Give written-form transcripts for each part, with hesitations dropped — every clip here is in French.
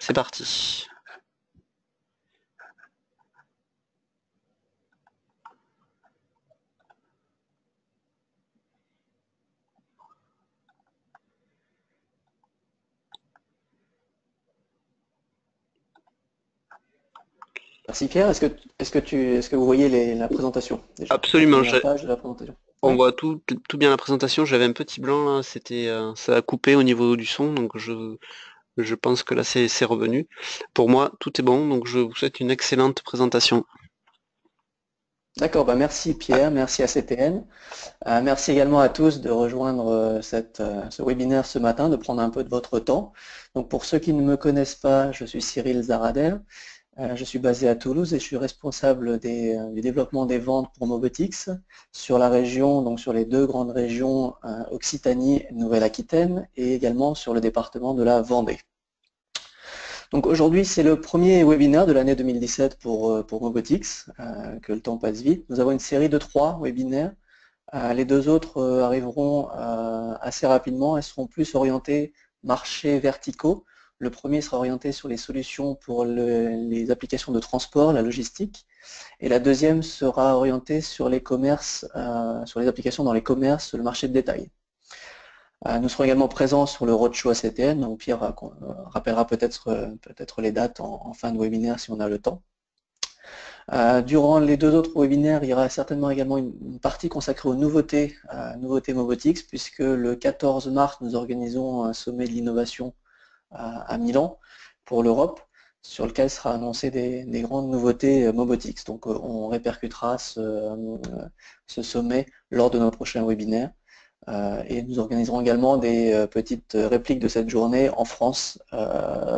C'est parti. Merci Pierre. Est-ce que vous voyez la présentation déjà? La Absolument, première page de la présentation. on Ouais. voit tout bien la présentation. J'avais un petit blanc là, ça a coupé au niveau du son, donc je pense que là c'est revenu. Pour moi, tout est bon, donc je vous souhaite une excellente présentation. D'accord, bah merci Pierre, merci à CTN. Merci également à tous de rejoindre ce webinaire ce matin, de prendre un peu de votre temps. Donc pour ceux qui ne me connaissent pas, je suis Cyril Zarader. Je suis basé à Toulouse et je suis responsable du développement des ventes pour Mobotix sur la région, donc sur les deux grandes régions Occitanie et Nouvelle-Aquitaine et également sur le département de la Vendée. Donc aujourd'hui, c'est le premier webinaire de l'année 2017 pour Mobotix, que le temps passe vite. Nous avons une série de 3 webinaires. Les 2 autres arriveront assez rapidement et seront plus orientés marchés verticaux. Le premier sera orienté sur les solutions pour les applications de transport, la logistique, et la deuxième sera orientée sur les commerces, sur les applications dans les commerces, le marché de détail. Nous serons également présents sur le roadshow ACTN, donc Pierre rappellera peut-être les dates en fin de webinaire si on a le temps. Durant les 2 autres webinaires, il y aura certainement également une partie consacrée aux nouveautés Mobotix, puisque le 14 mars, nous organisons un sommet de l'innovation à Milan pour l'Europe, sur lequel sera annoncé des grandes nouveautés Mobotix. Donc on répercutera ce sommet lors de nos prochains webinaires. Et nous organiserons également des petites répliques de cette journée en France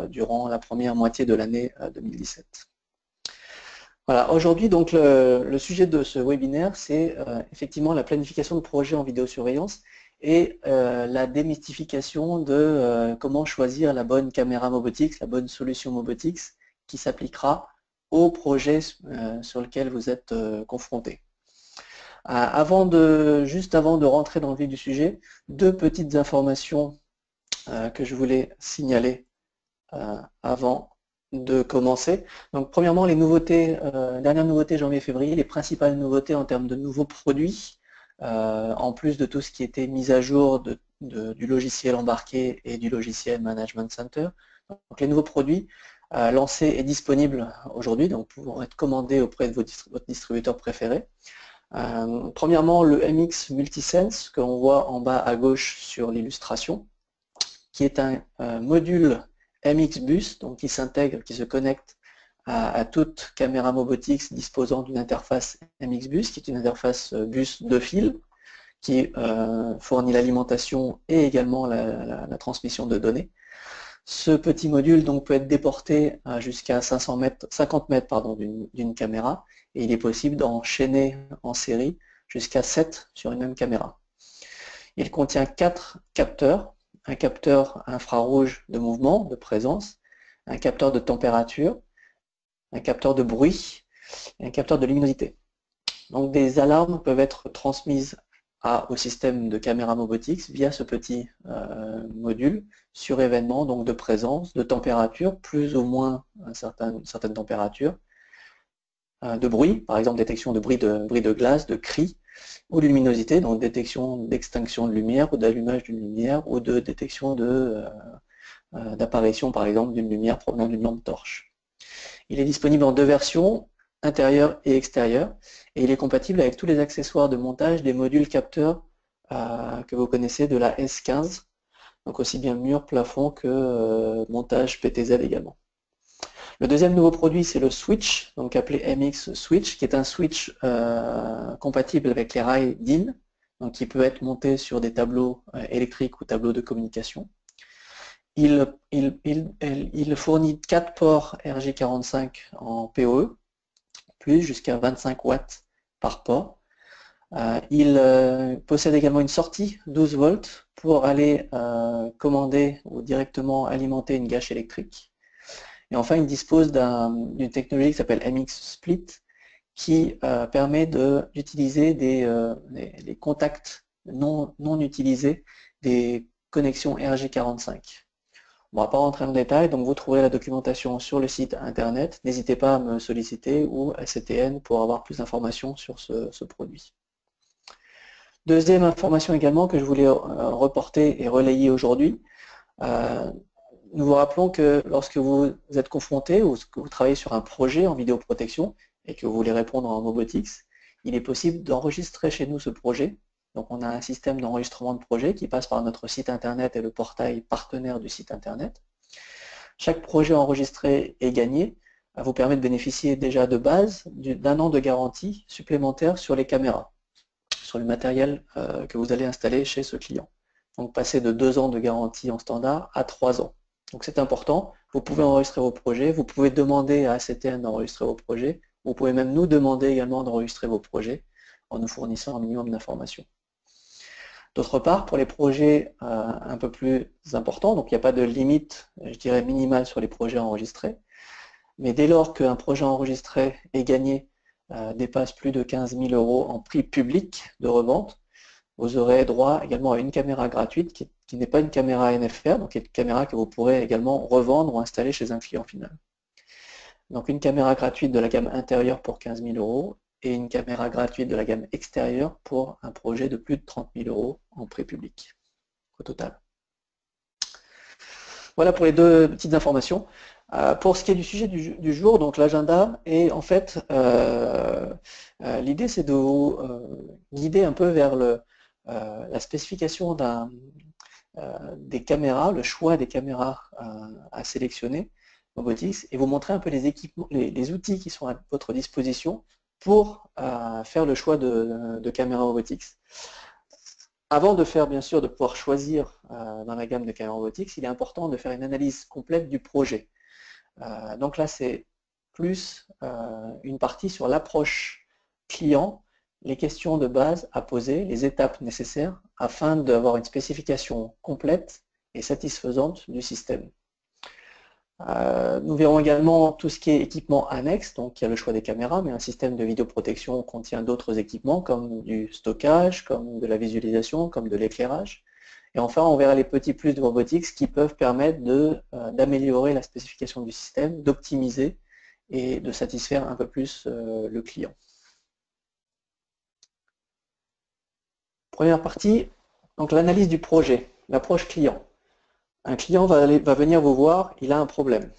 durant la première moitié de l'année 2017. Voilà, aujourd'hui donc le sujet de ce webinaire, c'est effectivement la planification de projets en vidéosurveillance et la démystification de comment choisir la bonne caméra Mobotix, la bonne solution Mobotix qui s'appliquera au projet sur lequel vous êtes confronté. Juste avant de rentrer dans le vif du sujet, 2 petites informations que je voulais signaler avant de commencer. Donc premièrement, les nouveautés, dernières nouveautés janvier-février, les principales nouveautés en termes de nouveaux produits, en plus de tout ce qui était mis à jour du logiciel embarqué et du logiciel Management Center. Donc les nouveaux produits lancés et disponibles aujourd'hui, donc pourront être commandés auprès de votre distributeur préféré. Premièrement, le MX Multisense que l'on voit en bas à gauche sur l'illustration, qui est un module MX Bus, donc qui s'intègre, qui se connecte à toute caméra Mobotix disposant d'une interface MX Bus, qui est une interface bus de fil, qui fournit l'alimentation et également la transmission de données. Ce petit module donc peut être déporté jusqu'à 50 mètres d'une caméra et il est possible d'enchaîner en série jusqu'à 7 sur une même caméra. Il contient 4 capteurs, un capteur infrarouge de mouvement, de présence, un capteur de température, un capteur de bruit et un capteur de luminosité. Donc des alarmes peuvent être transmises au système de caméra Mobotix via ce petit module sur événement donc de présence, de température, plus ou moins une certaine température, de bruit, par exemple détection de bruit de glace, de cris, ou de luminosité, donc détection d'extinction de lumière ou d'allumage d'une lumière ou de détection d'apparition par exemple d'une lumière provenant d'une lampe torche. Il est disponible en 2 versions, intérieure et extérieure, et il est compatible avec tous les accessoires de montage des modules capteurs que vous connaissez de la S15, donc aussi bien mur, plafond que montage PTZ également. Le deuxième nouveau produit, c'est le switch, donc appelé MX Switch, qui est un switch compatible avec les rails DIN, donc qui peut être monté sur des tableaux électriques ou tableaux de communication. Il fournit 4 ports RJ45 en PoE, plus jusqu'à 25 watts par port. Il possède également une sortie 12 volts pour aller commander ou directement alimenter une gâche électrique. Et enfin, il dispose d'une technologie qui s'appelle MX Split qui permet d'utiliser les contacts non utilisés des connexions RJ45. On ne va pas rentrer en détail, donc vous trouverez la documentation sur le site internet. N'hésitez pas à me solliciter ou à CTN pour avoir plus d'informations sur ce produit. Deuxième information également que je voulais reporter et relayer aujourd'hui. Nous vous rappelons que lorsque vous êtes confronté ou que vous travaillez sur un projet en vidéoprotection et que vous voulez répondre en Mobotix, il est possible d'enregistrer chez nous ce projet. Donc on a un système d'enregistrement de projet qui passe par notre site internet et le portail partenaire du site internet. Chaque projet enregistré et gagné vous permet de bénéficier déjà de base d'un an de garantie supplémentaire sur les caméras, sur le matériel que vous allez installer chez ce client. Donc passer de 2 ans de garantie en standard à 3 ans. Donc c'est important, vous pouvez enregistrer vos projets, vous pouvez demander à ACTN d'enregistrer vos projets, vous pouvez même nous demander également d'enregistrer vos projets en nous fournissant un minimum d'informations. D'autre part, pour les projets un peu plus importants, donc il n'y a pas de limite, je dirais, minimale sur les projets enregistrés, mais dès lors qu'un projet enregistré et gagné dépasse plus de 15 000 € en prix public de revente, vous aurez droit également à une caméra gratuite qui n'est pas une caméra NFR, donc qui est une caméra que vous pourrez également revendre ou installer chez un client final. Donc une caméra gratuite de la gamme intérieure pour 15 000 € et une caméra gratuite de la gamme extérieure pour un projet de plus de 30 000 € en prix public au total. Voilà pour les deux petites informations. Pour ce qui est du sujet du jour, donc l'agenda, et en fait l'idée c'est de vous guider un peu vers la spécification des caméras, le choix des caméras à sélectionner Mobotix, et vous montrer un peu les équipements, les outils qui sont à votre disposition pour faire le choix de caméras Mobotix. Avant de faire, bien sûr, de pouvoir choisir dans la gamme de caméras Mobotix, il est important de faire une analyse complète du projet. Donc là, c'est plus une partie sur l'approche client, les questions de base à poser, les étapes nécessaires afin d'avoir une spécification complète et satisfaisante du système. Nous verrons également tout ce qui est équipement annexe, donc il y a le choix des caméras, mais un système de vidéoprotection contient d'autres équipements comme du stockage, comme de la visualisation, comme de l'éclairage. Et enfin, on verra les petits plus de Mobotix qui peuvent permettre d'améliorer la spécification du système, d'optimiser et de satisfaire un peu plus le client. Première partie, donc l'analyse du projet, l'approche client. Un client va venir vous voir, il a un problème.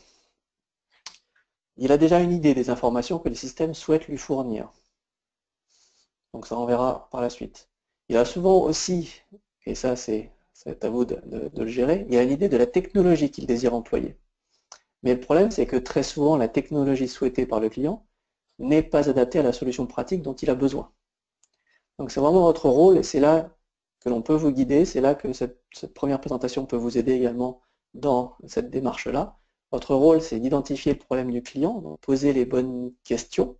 Il a déjà une idée des informations que le système souhaite lui fournir. Donc ça, on verra par la suite. Il a souvent aussi, et ça c'est à vous de le gérer, il a une idée de la technologie qu'il désire employer. Mais le problème, c'est que très souvent, la technologie souhaitée par le client n'est pas adaptée à la solution pratique dont il a besoin. Donc c'est vraiment votre rôle, et c'est là que l'on peut vous guider, c'est là que cette première présentation peut vous aider également dans cette démarche-là. Votre rôle, c'est d'identifier le problème du client, donc poser les bonnes questions,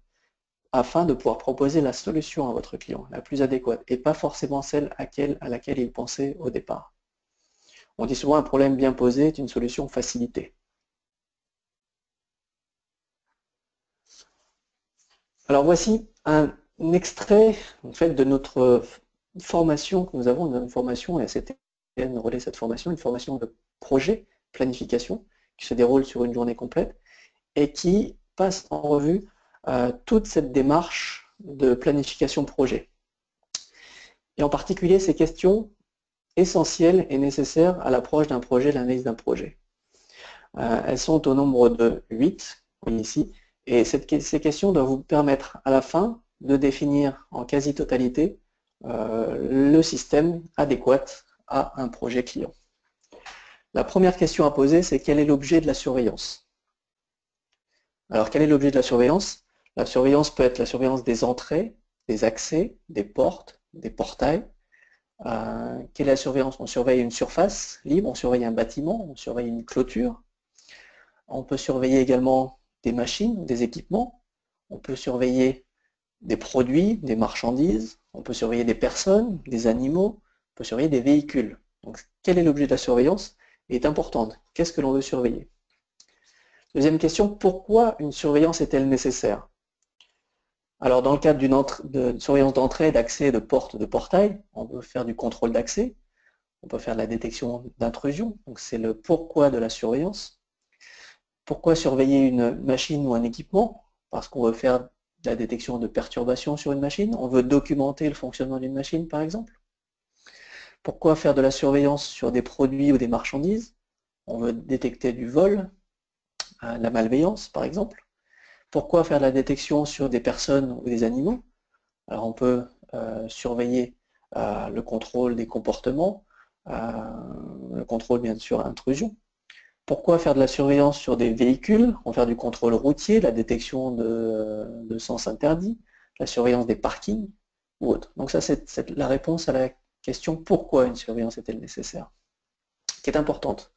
afin de pouvoir proposer la solution à votre client, la plus adéquate, et pas forcément celle à laquelle il pensait au départ. On dit souvent un problème bien posé est une solution facilitée. Alors voici un extrait en fait, de notre formation que nous avons, une formation, et CTN relaie cette formation, une formation de projet, planification, qui se déroule sur une journée complète, et qui passe en revue toute cette démarche de planification projet. Et en particulier ces questions essentielles et nécessaires à l'approche d'un projet, l'analyse d'un projet. Elles sont au nombre de 8, ici, et ces questions doivent vous permettre à la fin de définir en quasi-totalité le système adéquat à un projet client. La première question à poser, c'est quel est l'objet de la surveillance? Alors quel est l'objet de la surveillance? La surveillance peut être la surveillance des entrées, des accès, des portes, des portails. Quelle est la surveillance? On surveille une surface libre, on surveille un bâtiment, on surveille une clôture. On peut surveiller également des machines, des équipements. On peut surveiller des produits, des marchandises. On peut surveiller des personnes, des animaux. On peut surveiller des véhicules. Donc, quel est l'objet de la surveillance? Est importante. Qu'est-ce que l'on veut surveiller? Deuxième question, pourquoi une surveillance est-elle nécessaire? Alors, dans le cadre d'une surveillance d'entrée, d'accès, de porte, de portail, on veut faire du contrôle d'accès. On peut faire de la détection d'intrusion, donc c'est le pourquoi de la surveillance. Pourquoi surveiller une machine ou un équipement? Parce qu'on veut faire de la détection de perturbations sur une machine, on veut documenter le fonctionnement d'une machine par exemple. Pourquoi faire de la surveillance sur des produits ou des marchandises? On veut détecter du vol, la malveillance par exemple. Pourquoi faire de la détection sur des personnes ou des animaux? Alors on peut surveiller le contrôle des comportements, le contrôle bien sûr intrusion. Pourquoi faire de la surveillance sur des véhicules? On va faire du contrôle routier, la détection de sens interdits, la surveillance des parkings ou autre. Donc ça c'est la réponse à la question pourquoi une surveillance est-elle nécessaire, qui est importante.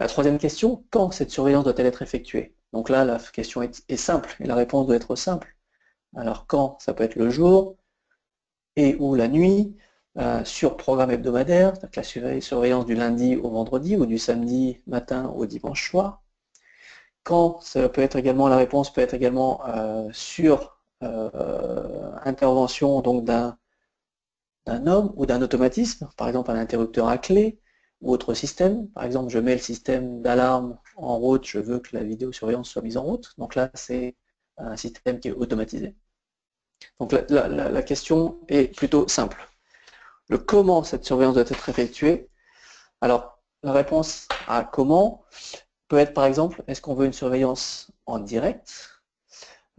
La troisième question, quand cette surveillance doit-elle être effectuée? Donc là la question est simple et la réponse doit être simple. Alors quand? Ça peut être le jour et ou la nuit, sur programme hebdomadaire, donc la surveillance du lundi au vendredi ou du samedi matin au dimanche soir. Quand ça peut être également, la réponse peut être également sur intervention donc d'un homme ou d'un automatisme, par exemple un interrupteur à clé ou autre système. Par exemple, je mets le système d'alarme en route, je veux que la vidéosurveillance soit mise en route. Donc là, c'est un système qui est automatisé. Donc la question est plutôt simple. Le comment cette surveillance doit être effectuée. Alors, la réponse à comment peut être par exemple, est-ce qu'on veut une surveillance en direct?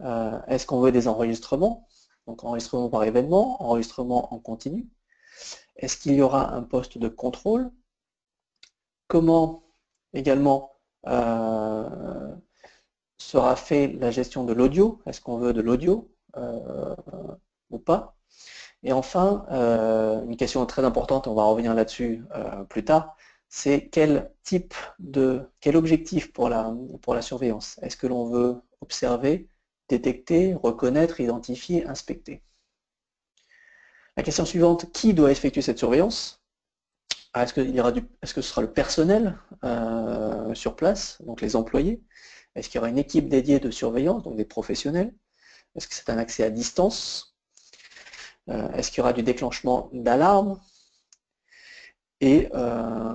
Est-ce qu'on veut des enregistrements? Donc enregistrement par événement, enregistrement en continu. Est-ce qu'il y aura un poste de contrôle? Comment également sera fait la gestion de l'audio? Est-ce qu'on veut de l'audio ou pas? Et enfin, une question très importante, on va revenir là-dessus plus tard, c'est quel objectif pour la surveillance? Est-ce que l'on veut observer, détecter, reconnaître, identifier, inspecter? La question suivante, qui doit effectuer cette surveillance? Est-ce que ce sera le personnel sur place, donc les employés? Est-ce qu'il y aura une équipe dédiée de surveillance, donc des professionnels? Est-ce que c'est un accès à distance? Est-ce qu'il y aura du déclenchement d'alarme? Et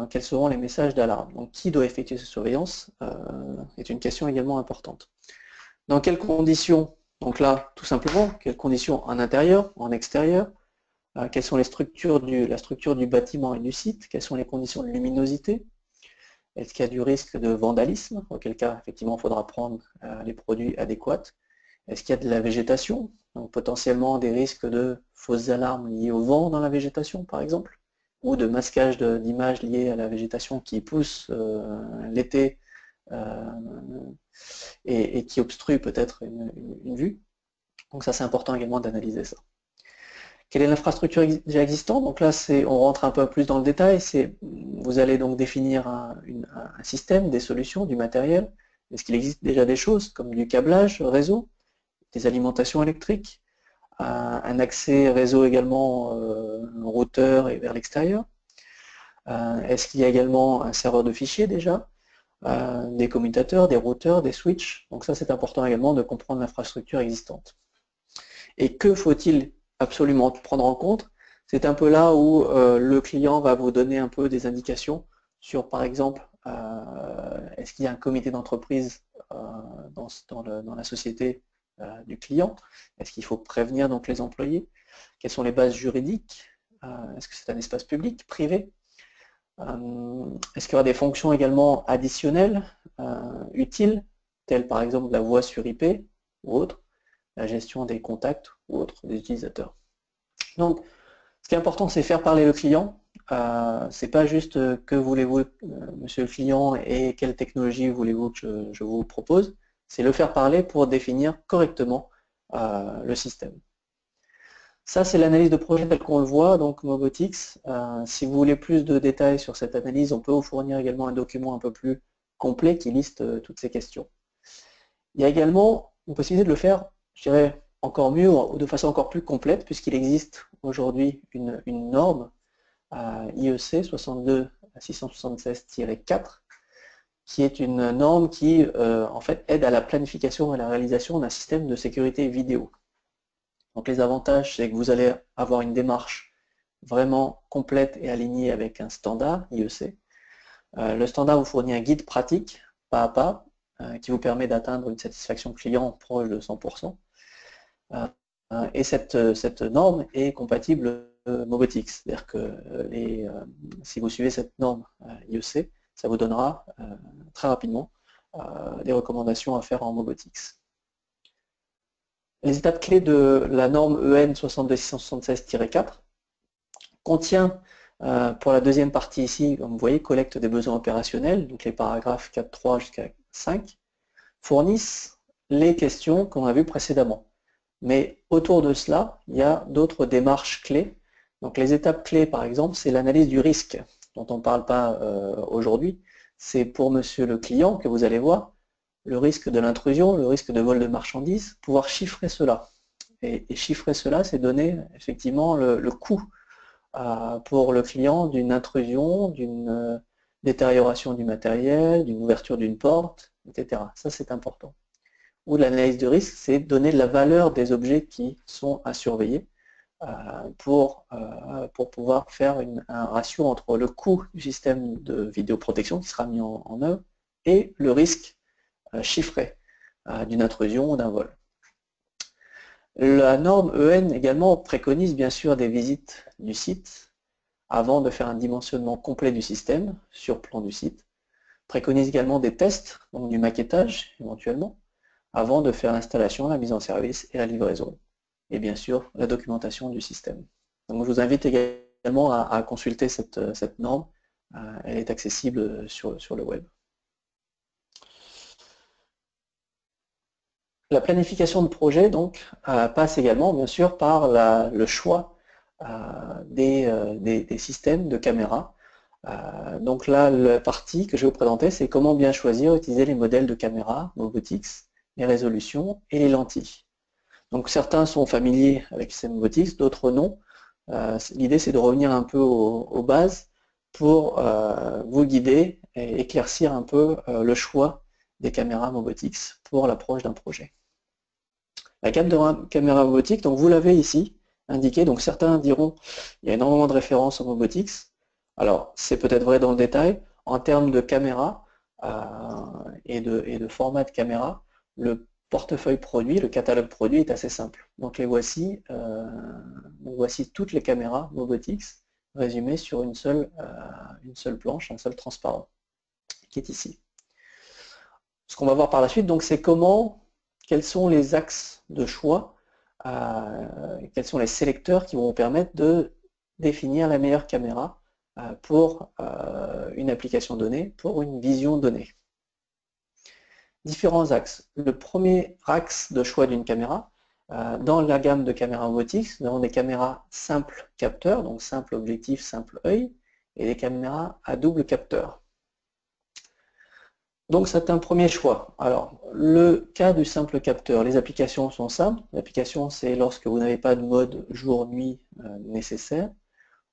quels seront les messages d'alarme? Donc qui doit effectuer cette surveillance est une question également importante. Dans quelles conditions? Donc là, tout simplement, quelles conditions en intérieur, en extérieur? Quelles sont la structure du bâtiment et du site? Quelles sont les conditions de luminosité? Est-ce qu'il y a du risque de vandalisme? Auquel cas, effectivement, il faudra prendre les produits adéquats. Est-ce qu'il y a de la végétation? Donc potentiellement des risques de fausses alarmes liées au vent dans la végétation, par exemple, ou de masquage d'images liées à la végétation qui pousse l'été et qui obstrue peut-être une vue. Donc ça c'est important également d'analyser ça. Quelle est l'infrastructure déjà existante? Donc là on rentre un peu plus dans le détail, vous allez donc définir un système, des solutions, du matériel. Est-ce qu'il existe déjà des choses comme du câblage réseau, des alimentations électriques, un accès réseau également routeur et vers l'extérieur? Est-ce qu'il y a également un serveur de fichiers déjà, des commutateurs, des routeurs, des switches? Donc ça c'est important également de comprendre l'infrastructure existante. Et que faut-il absolument prendre en compte? C'est un peu là où le client va vous donner un peu des indications sur par exemple est-ce qu'il y a un comité d'entreprise dans la société du client? Est-ce qu'il faut prévenir donc les employés? Quelles sont les bases juridiques? Est-ce que c'est un espace public, privé? Est-ce qu'il y aura des fonctions également additionnelles, utiles, telles par exemple la voix sur IP ou autre, la gestion des contacts ou autres des utilisateurs? Donc, ce qui est important, c'est faire parler le client. C'est pas juste que voulez-vous, monsieur le client, et quelle technologie voulez-vous que je vous propose. C'est le faire parler pour définir correctement le système. Ça, c'est l'analyse de projet telle qu'on le voit, donc Mobotix. Si vous voulez plus de détails sur cette analyse, on peut vous fournir également un document un peu plus complet qui liste toutes ces questions. Il y a également une possibilité de le faire, je dirais, encore mieux ou de façon encore plus complète, puisqu'il existe aujourd'hui une norme IEC 62676-4, qui est une norme qui en fait aide à la planification et à la réalisation d'un système de sécurité vidéo. Donc les avantages, c'est que vous allez avoir une démarche vraiment complète et alignée avec un standard IEC. Le standard vous fournit un guide pratique, pas à pas, qui vous permet d'atteindre une satisfaction client proche de 100%. Et cette norme est compatible Mobotix, c'est-à-dire que si vous suivez cette norme IEC, ça vous donnera très rapidement des recommandations à faire en Mobotix. Les étapes clés de la norme EN 62676-4 contient, pour la deuxième partie ici, comme vous voyez, collecte des besoins opérationnels, donc les paragraphes 4.3 jusqu'à 5, fournissent les questions qu'on a vues précédemment. Mais autour de cela, il y a d'autres démarches clés. Donc les étapes clés, par exemple, c'est l'analyse du risque, dont on ne parle pas aujourd'hui. C'est pour monsieur le client que vous allez voir, le risque de l'intrusion, le risque de vol de marchandises, pouvoir chiffrer cela. Et chiffrer cela, c'est donner effectivement le coût pour le client d'une intrusion, d'une détérioration du matériel, d'une ouverture d'une porte, etc. Ça, c'est important. Ou l'analyse de risque, c'est donner la valeur des objets qui sont à surveiller pour pouvoir faire un ratio entre le coût du système de vidéoprotection qui sera mis en œuvre et le risque chiffré d'une intrusion ou d'un vol. La norme EN également préconise bien sûr des visites du site avant de faire un dimensionnement complet du système sur plan du site. Préconise également des tests, donc du maquettage éventuellement, avant de faire l'installation, la mise en service et la livraison. Et bien sûr, la documentation du système. Donc je vous invite également à consulter cette norme. Elle est accessible sur le web. La planification de projet donc, passe également bien sûr par le choix des systèmes de caméras. Donc là, la partie que je vais vous présenter, c'est comment bien choisir et utiliser les modèles de caméras, Mobotix, les résolutions et les lentilles. Donc certains sont familiers avec ces Mobotix, d'autres non. L'idée c'est de revenir un peu aux bases pour vous guider et éclaircir un peu le choix des caméras Mobotix pour l'approche d'un projet. La gamme de caméras Mobotix, donc vous l'avez ici indiqué, donc certains diront il y a énormément de références en Mobotix. Alors c'est peut-être vrai dans le détail, en termes de caméra et de format de caméra, le portefeuille produit, le catalogue produit est assez simple. Donc voici toutes les caméras Mobotix résumées sur une seule planche, un seul transparent, qui est ici. Ce qu'on va voir par la suite, donc c'est quels sont les axes de choix, quels sont les sélecteurs qui vont permettre de définir la meilleure caméra pour une application donnée, pour une vision donnée. Différents axes. Le premier axe de choix d'une caméra, dans la gamme de caméras Mobotix, nous avons des caméras simple capteur, donc simple objectif, simple œil, et des caméras à double capteur. Donc c'est un premier choix. Alors, le cas du simple capteur, les applications sont simples. L'application, c'est lorsque vous n'avez pas de mode jour-nuit nécessaire.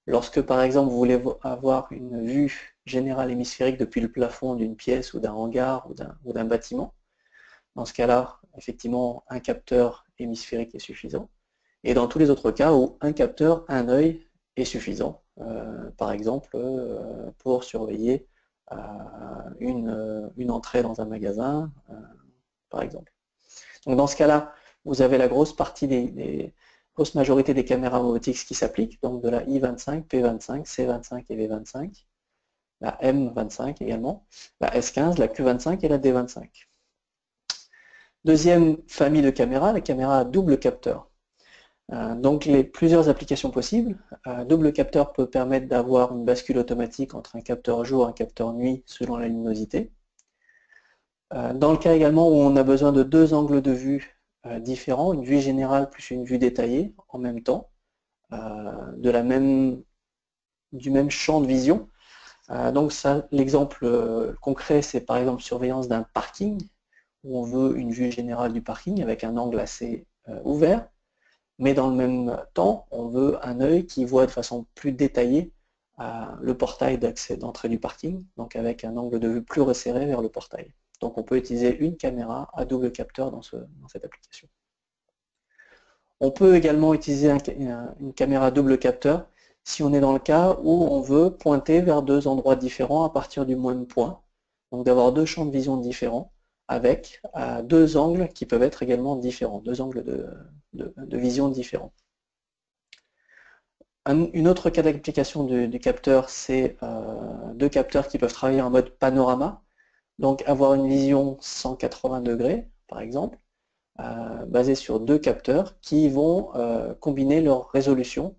Lorsque, par exemple, vous voulez avoir une vue générale hémisphérique depuis le plafond d'une pièce ou d'un hangar ou d'un bâtiment, dans ce cas-là, effectivement, un capteur hémisphérique est suffisant. Et dans tous les autres cas où un capteur, un œil est suffisant, par exemple, pour surveiller une entrée dans un magasin, par exemple. Donc dans ce cas-là, vous avez la grosse grosse majorité des caméras Mobotix qui s'appliquent, donc de la I25, P25, C25 et V25, la M25 également, la S15, la Q25 et la D25. Deuxième famille de caméras, les caméras à double capteur. Donc plusieurs applications possibles. Double capteur peut permettre d'avoir une bascule automatique entre un capteur jour et un capteur nuit selon la luminosité. Dans le cas également où on a besoin de deux angles de vue différents, une vue générale plus une vue détaillée en même temps, du même champ de vision. Donc l'exemple concret, c'est par exemple surveillance d'un parking, où on veut une vue générale du parking avec un angle assez ouvert, mais dans le même temps, on veut un œil qui voit de façon plus détaillée le portail d'entrée du parking, donc avec un angle de vue plus resserré vers le portail. Donc on peut utiliser une caméra à double capteur dans cette application. On peut également utiliser une caméra à double capteur si on est dans le cas où on veut pointer vers deux endroits différents à partir du même point. Donc d'avoir deux champs de vision différents avec deux angles qui peuvent être également différents, deux angles de vision différents. Une autre cas d'application du capteur, c'est deux capteurs qui peuvent travailler en mode panorama, donc avoir une vision 180 degrés, par exemple, basée sur deux capteurs qui vont combiner leur résolution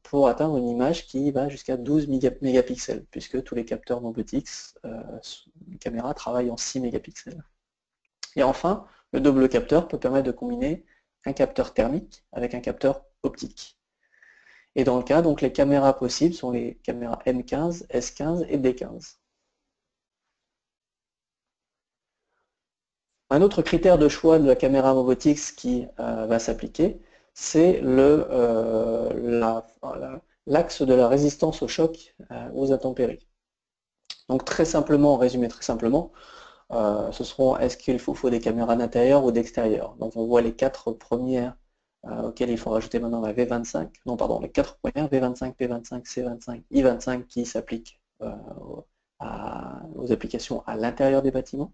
pour atteindre une image qui va jusqu'à 12 mégapixels, puisque tous les capteurs Mobotix caméra travaillent en 6 mégapixels. Et enfin, le double capteur peut permettre de combiner un capteur thermique avec un capteur optique. Et dans le cas, donc les caméras possibles sont les caméras M15, S15 et D15. Un autre critère de choix de la caméra Mobotix qui va s'appliquer, c'est l'axe de la résistance au choc aux intempéries. Donc très simplement, en résumé très simplement, ce seront est-ce qu'il faut des caméras d'intérieur ou d'extérieur. Donc on voit les quatre premières auxquelles il faut rajouter maintenant la V25, non pardon, les quatre premières, V25, P25, C25, I25 qui s'appliquent aux applications à l'intérieur des bâtiments.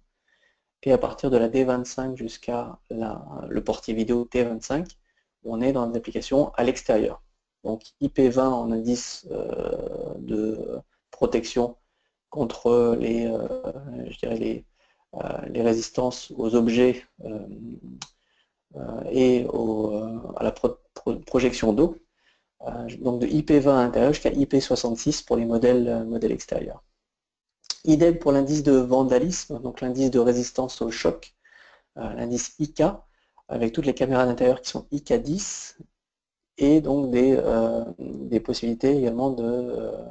Et à partir de la D25 jusqu'à le portier vidéo T25, on est dans des applications à l'extérieur. Donc IP20 en indice de protection contre je dirais les résistances aux objets et à la projection d'eau. Donc de IP20 à l'intérieur jusqu'à IP66 pour les modèles extérieurs. Idem pour l'indice de vandalisme, donc l'indice de résistance au choc, l'indice IK, avec toutes les caméras d'intérieur qui sont IK10, et donc des possibilités également de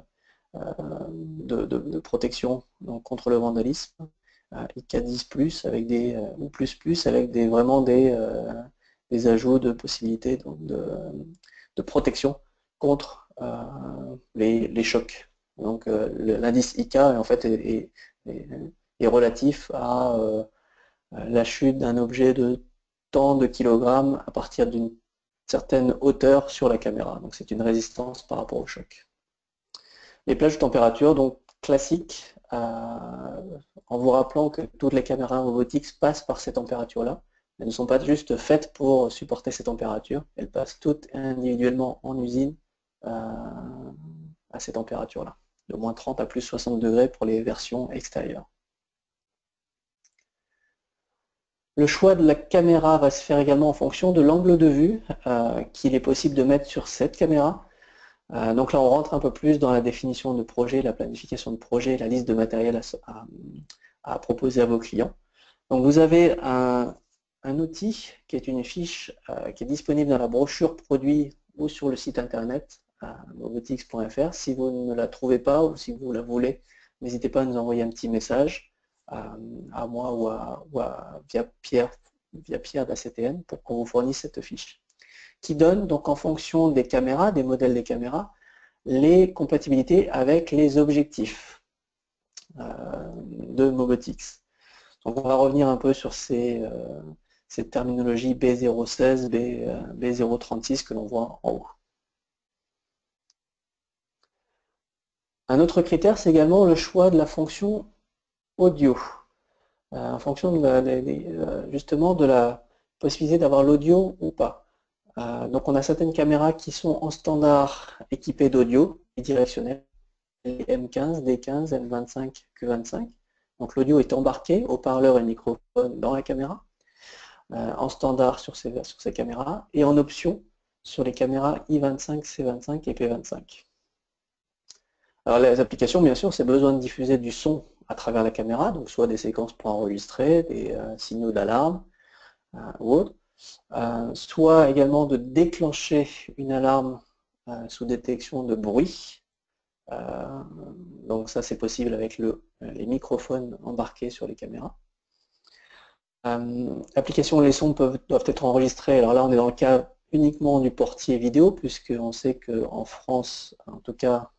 protection donc, contre le vandalisme, IK10+, avec ou plus, avec vraiment des ajouts de possibilités donc, de protection contre les chocs. Donc l'indice IK en fait est relatif à la chute d'un objet de tant de kilogrammes à partir d'une certaine hauteur sur la caméra. Donc c'est une résistance par rapport au choc. Les plages de température, donc classiques, en vous rappelant que toutes les caméras robotiques passent par ces températures-là. Elles ne sont pas juste faites pour supporter ces températures, elles passent toutes individuellement en usine à ces températures-là, de moins 30 à plus 60 degrés pour les versions extérieures. Le choix de la caméra va se faire également en fonction de l'angle de vue qu'il est possible de mettre sur cette caméra. Donc là, on rentre un peu plus dans la définition de projet, la planification de projet, la liste de matériel à proposer à vos clients. Donc vous avez un outil qui est une fiche qui est disponible dans la brochure produit ou sur le site internet mobotix.fr. Si vous ne la trouvez pas ou si vous la voulez, n'hésitez pas à nous envoyer un petit message à moi ou via Pierre d'ACTN pour qu'on vous fournisse cette fiche, qui donne donc en fonction des caméras, des modèles des caméras, les compatibilités avec les objectifs de Mobotix. Donc on va revenir un peu sur cette terminologie B016, B036 que l'on voit en haut. Un autre critère, c'est également le choix de la fonction audio, en fonction justement de la possibilité d'avoir l'audio ou pas. Donc on a certaines caméras qui sont en standard équipées d'audio bidirectionnel, les M15, D15, M25, Q25. Donc l'audio est embarqué, haut-parleur et microphone dans la caméra, en standard sur ces caméras, et en option sur les caméras I25, C25 et P25. Alors les applications, bien sûr, c'est besoin de diffuser du son à travers la caméra, donc soit des séquences pour enregistrer, des signaux d'alarme ou autre, soit également de déclencher une alarme sous détection de bruit. Donc ça c'est possible avec les microphones embarqués sur les caméras. L'application, les sons doivent être enregistrés. Alors là on est dans le cas uniquement du portier vidéo, puisqu'on sait qu'en France, en tout cas,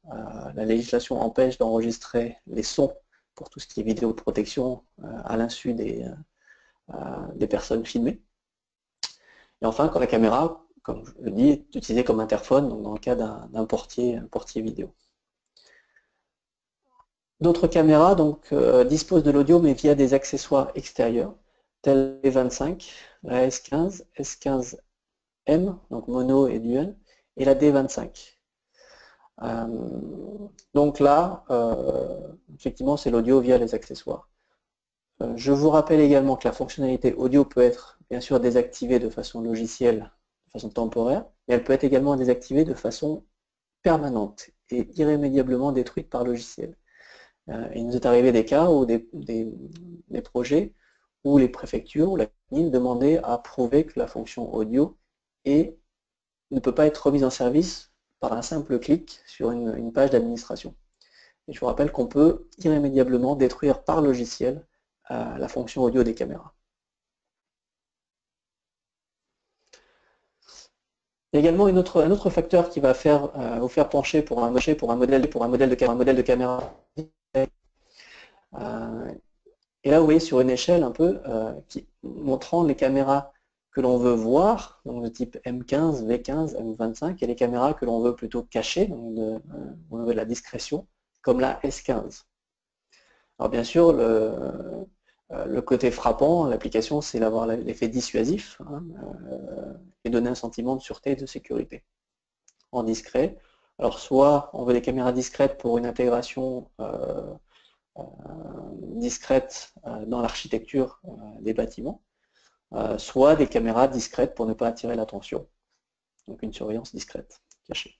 la législation empêche d'enregistrer les sons pour tout ce qui est vidéoprotection à l'insu des personnes filmées. Et enfin, quand la caméra, comme je le dis, est utilisé comme interphone, donc dans le cas d'un portier vidéo. D'autres caméras donc, disposent de l'audio mais via des accessoires extérieurs, tels les 25, la S15, S15M, donc mono et dual, et la D25. Donc là, effectivement, c'est l'audio via les accessoires. Je vous rappelle également que la fonctionnalité audio peut être bien sûr désactivée de façon logicielle, de façon temporaire, mais elle peut être également désactivée de façon permanente et irrémédiablement détruite par logiciel. Il nous est arrivé des cas où des projets où les préfectures ou la CNIL demandaient à prouver que la fonction audio ne peut pas être remise en service par un simple clic sur une page d'administration. Et je vous rappelle qu'on peut irrémédiablement détruire par logiciel la fonction audio des caméras. Il y a également un autre facteur qui va vous faire pencher pour un modèle de caméra. Et là, vous voyez sur une échelle un peu montrant les caméras que l'on veut voir, donc de type M15, V15, M25, et les caméras que l'on veut plutôt cacher, donc au niveau de la discrétion, comme la S15. Alors bien sûr, le côté frappant, l'application, c'est d'avoir l'effet dissuasif et donner un sentiment de sûreté et de sécurité. En discret, alors soit on veut des caméras discrètes pour une intégration discrète dans l'architecture des bâtiments, soit des caméras discrètes pour ne pas attirer l'attention. Donc une surveillance discrète, cachée.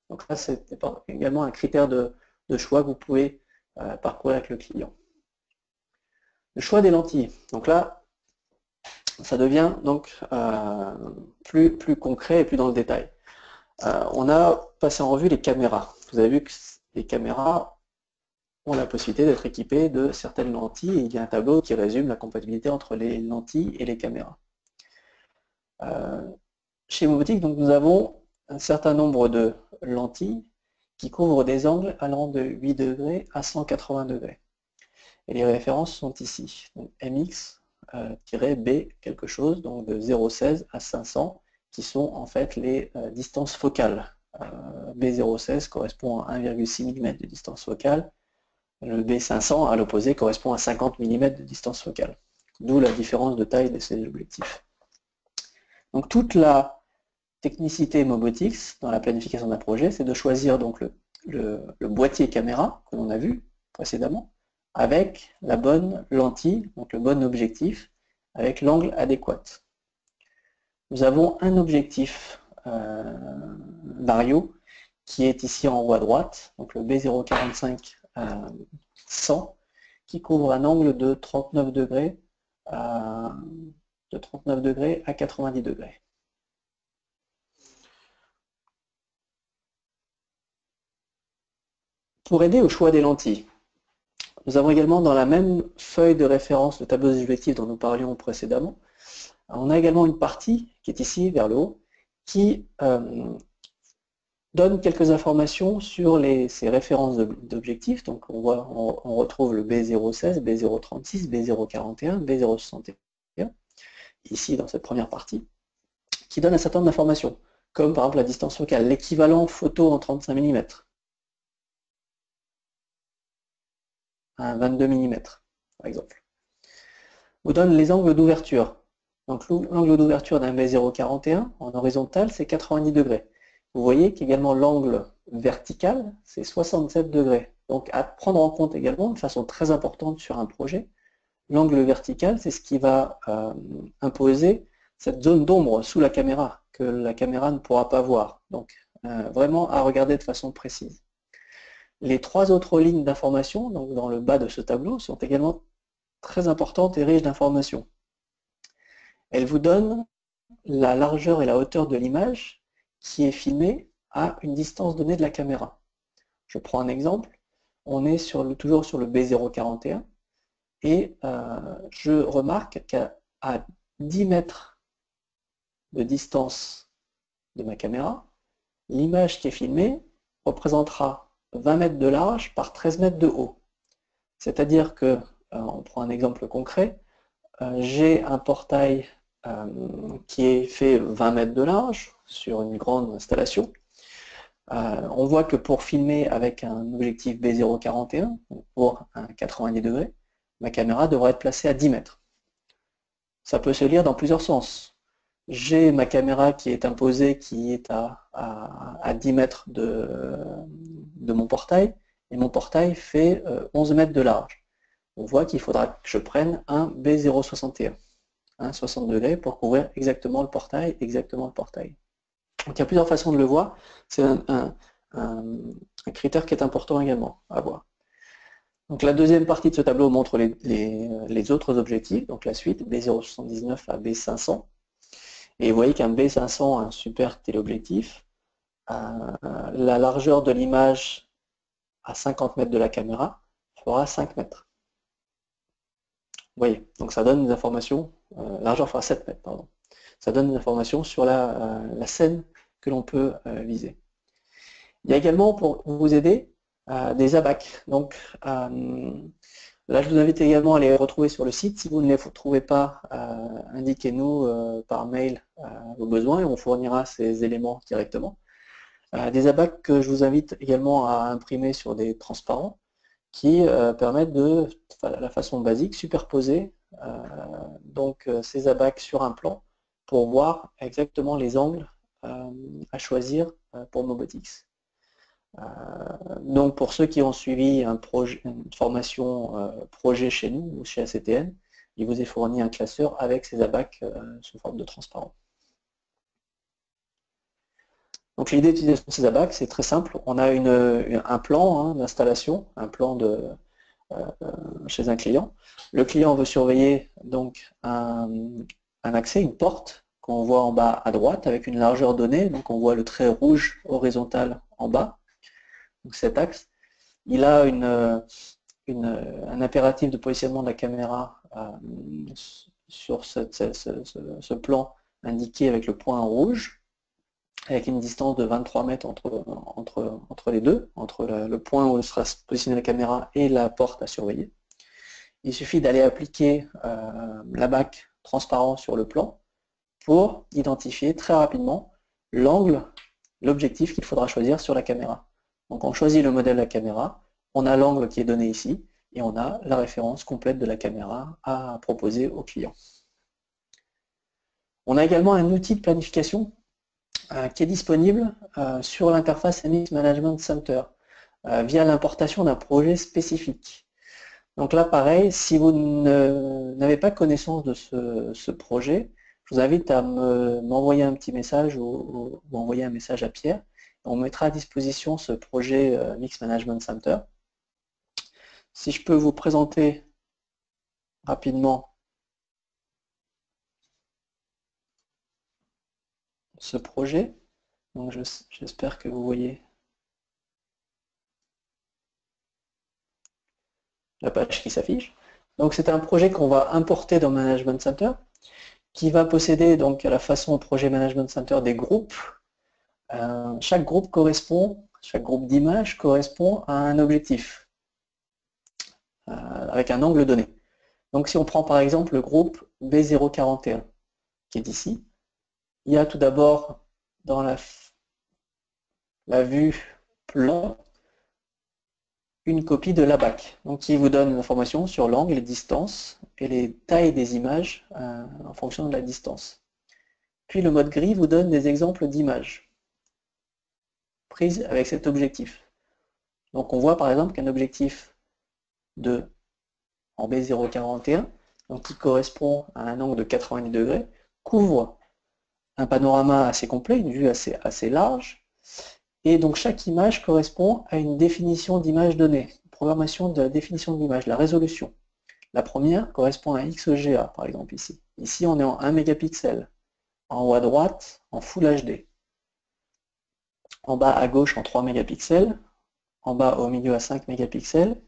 Donc là, c'est également un critère de choix que vous pouvez parcourir avec le client. Le choix des lentilles. Donc là, ça devient donc plus concret et plus dans le détail. On a passé en revue les caméras. Vous avez vu que les caméras ont la possibilité d'être équipées de certaines lentilles, et il y a un tableau qui résume la compatibilité entre les lentilles et les caméras. Chez Mobotic, donc, nous avons un certain nombre de lentilles qui couvrent des angles allant de 8 degrés à 180 degrés. Et les références sont ici. Donc, MX-B quelque chose, donc de 0,16 à 500, qui sont en fait les distances focales. B016 correspond à 1,6 mm de distance focale. Le B500, à l'opposé, correspond à 50 mm de distance focale. D'où la différence de taille de ces objectifs. Donc toute la technicité Mobotix dans la planification d'un projet, c'est de choisir donc le boîtier caméra que l'on a vu précédemment, avec la bonne lentille, donc le bon objectif, avec l'angle adéquat. Nous avons un objectif Vario qui est ici en haut à droite, donc le B045 100, qui couvre un angle de 39 degrés à 90 degrés. Pour aider au choix des lentilles, nous avons également dans la même feuille de référence, le tableau des objectifs dont nous parlions précédemment, on a également une partie qui est ici vers le haut, qui donne quelques informations sur ces références d'objectifs. Donc on retrouve le B016, B036, B041, B061, ici dans cette première partie, qui donne un certain nombre d'informations, comme par exemple la distance focale, l'équivalent photo en 35 mm, un 22 mm par exemple. Vous donne les angles d'ouverture. Donc l'angle d'ouverture d'un B041 en horizontal, c'est 90 degrés. Vous voyez qu'également l'angle vertical, c'est 67 degrés. Donc à prendre en compte également, de façon très importante sur un projet, l'angle vertical, c'est ce qui va imposer cette zone d'ombre sous la caméra, que la caméra ne pourra pas voir. Donc vraiment à regarder de façon précise. Les trois autres lignes d'information, donc dans le bas de ce tableau, sont également très importantes et riches d'informations. Elles vous donnent la largeur et la hauteur de l'image qui est filmée à une distance donnée de la caméra. Je prends un exemple, on est toujours sur le B041 et je remarque qu'à 10 mètres de distance de ma caméra, l'image qui est filmée représentera 20 mètres de large par 13 mètres de haut. C'est-à-dire que, on prend un exemple concret, j'ai un portail qui est fait 20 mètres de large sur une grande installation. On voit que pour filmer avec un objectif B041, pour un 90 degrés, ma caméra devrait être placée à 10 mètres. Ça peut se lire dans plusieurs sens. J'ai ma caméra qui est imposée, qui est à 10 mètres de mon portail, et mon portail fait 11 mètres de large. On voit qu'il faudra que je prenne un B061, 60 degrés, pour couvrir exactement le portail, Donc il y a plusieurs façons de le voir. C'est un critère qui est important également à voir. Donc la deuxième partie de ce tableau montre les autres objectifs, donc la suite, B079 à B500. Et vous voyez qu'un B500, un super téléobjectif, la largeur de l'image à 50 mètres de la caméra fera 5 mètres. Vous voyez, donc ça donne des informations, largeur fera 7 mètres, pardon. Ça donne des informations sur la scène que l'on peut viser. Il y a également, pour vous aider, des ABAC. Donc là, je vous invite également à les retrouver sur le site. Si vous ne les trouvez pas, indiquez-nous par mail vos besoins et on fournira ces éléments directement. Des ABAC que je vous invite également à imprimer sur des transparents qui permettent de, la façon basique, superposer donc ces ABAC sur un plan pour voir exactement les angles à choisir pour Mobotix. Donc pour ceux qui ont suivi une formation projet chez nous ou chez ACTN, il vous est fourni un classeur avec ces ABAC sous forme de transparent. Donc l'idée d'utilisation de ces ABAC, c'est très simple. On a un plan d'installation, un plan chez un client. Le client veut surveiller donc un accès, une porte qu'on voit en bas à droite avec une largeur donnée. Donc on voit le trait rouge horizontal en bas. Donc cet axe, il a un impératif de positionnement de la caméra sur ce plan indiqué avec le point rouge, avec une distance de 23 mètres entre les deux, entre le point où sera positionnée la caméra et la porte à surveiller. Il suffit d'aller appliquer l'ABAC transparent sur le plan pour identifier très rapidement l'angle, l'objectif qu'il faudra choisir sur la caméra. Donc on choisit le modèle de la caméra, on a l'angle qui est donné ici, et on a la référence complète de la caméra à proposer au client. On a également un outil de planification qui est disponible sur l'interface MX Management Center via l'importation d'un projet spécifique. Donc là, pareil, si vous n'avez pas connaissance de ce projet, je vous invite à m'envoyer un petit message ou envoyer un message à Pierre. On mettra à disposition ce projet Mix Management Center. Si je peux vous présenter rapidement ce projet, donc j'espère que vous voyez la page qui s'affiche. Donc c'est un projet qu'on va importer dans Management Center, qui va posséder donc à la façon projet Management Center des groupes. Chaque groupe d'image correspond à un objectif, avec un angle donné. Donc si on prend par exemple le groupe B041, qui est ici, il y a tout d'abord dans la vue plan une copie de l'ABAC, donc qui vous donne l'information sur l'angle, les distances et les tailles des images en fonction de la distance. Puis le mode gris vous donne des exemples d'images prises avec cet objectif. Donc on voit par exemple qu'un objectif en B041, donc qui correspond à un angle de 90 degrés, couvre un panorama assez complet, une vue assez large, et donc chaque image correspond à une définition d'image donnée, programmation de la définition de l'image, la résolution. La première correspond à un XGA, par exemple ici. Ici, on est en 1 mégapixel. En haut à droite, en Full HD. En bas à gauche, en 3 mégapixels. En bas au milieu à 5 mégapixels.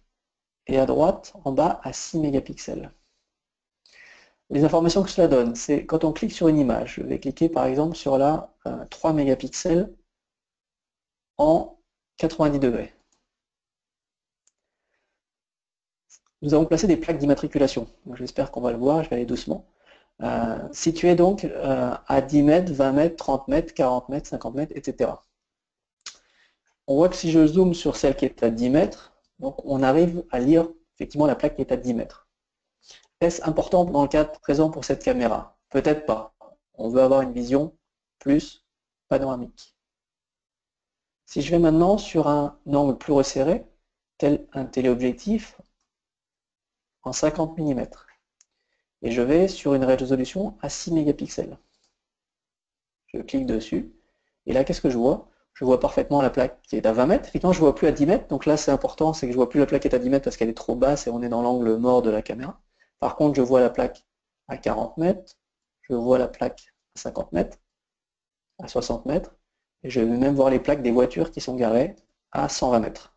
Et à droite, en bas à 6 mégapixels. Les informations que cela donne, c'est quand on clique sur une image, je vais cliquer par exemple sur la 3 mégapixels en 90 degrés. Nous avons placé des plaques d'immatriculation. J'espère qu'on va le voir, je vais aller doucement. situées donc à 10 mètres, 20 mètres, 30 mètres, 40 mètres, 50 mètres, etc. On voit que si je zoome sur celle qui est à 10 mètres, donc on arrive à lire effectivement la plaque qui est à 10 mètres. Est-ce important dans le cas présent pour cette caméra? Peut-être pas. On veut avoir une vision plus panoramique. Si je vais maintenant sur un angle plus resserré, tel un téléobjectif en 50 mm, et je vais sur une résolution à 6 mégapixels. Je clique dessus, et là, qu'est-ce que je vois? Je vois parfaitement la plaque qui est à 20 mètres. Effectivement, je ne vois plus à 10 mètres, donc là, c'est important, c'est que je ne vois plus la plaque qui est à 10 mètres parce qu'elle est trop basse et on est dans l'angle mort de la caméra. Par contre, je vois la plaque à 40 mètres, je vois la plaque à 50 mètres, à 60 mètres, et je vais même voir les plaques des voitures qui sont garées à 120 mètres.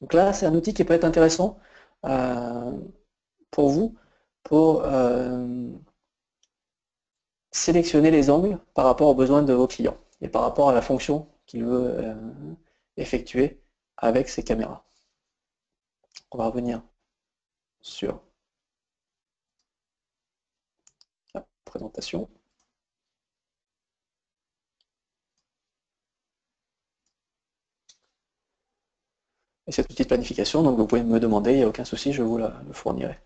Donc là, c'est un outil qui peut être intéressant pour vous, pour sélectionner les angles par rapport aux besoins de vos clients et par rapport à la fonction qu'il veut effectuer avec ses caméras. On va revenir sur la présentation. Et cette petite planification, donc vous pouvez me demander, il n'y a aucun souci, je vous la fournirai.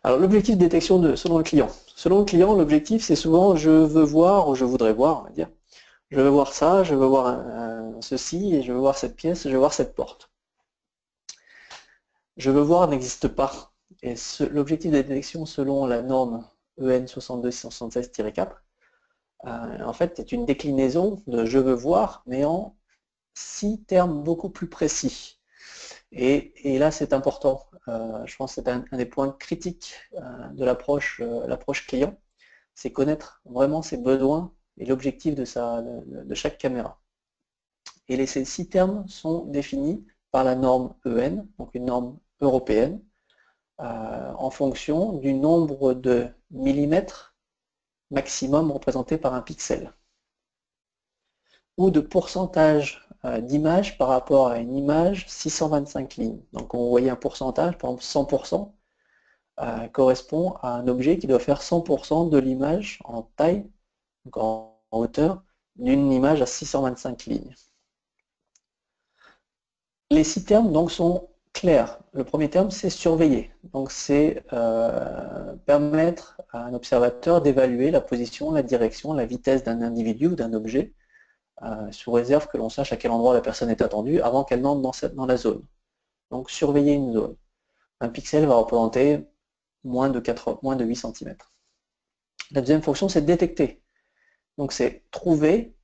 Alors l'objectif de détection selon le client. Selon le client, l'objectif c'est souvent je veux voir, ou je voudrais voir, on va dire. Je veux voir ça, je veux voir ceci, et je veux voir cette pièce, je veux voir cette porte. Je veux voir n'existe pas. Et l'objectif de détection selon la norme EN 62676-4, en fait, est une déclinaison de je veux voir, mais en 6 termes beaucoup plus précis. Et là, c'est important. Je pense que c'est un des points critiques de l'approche client, c'est connaître vraiment ses besoins et l'objectif de chaque caméra. Et ces 6 termes sont définis par la norme EN, donc une norme européenne, en fonction du nombre de millimètres maximum représenté par un pixel, ou de pourcentage d'image par rapport à une image 625 lignes. Donc on voyait un pourcentage, par exemple 100%, correspond à un objet qui doit faire 100% de l'image en taille, donc en hauteur, d'une image à 625 lignes. Les 6 termes donc sont clairs. Le premier terme, c'est surveiller. Donc c'est permettre à un observateur d'évaluer la position, la direction, la vitesse d'un individu ou d'un objet, sous réserve que l'on sache à quel endroit la personne est attendue avant qu'elle n'entre dans la zone. Donc surveiller une zone. Un pixel va représenter moins de 8 cm. La deuxième fonction, c'est détecter. Donc c'est trouver,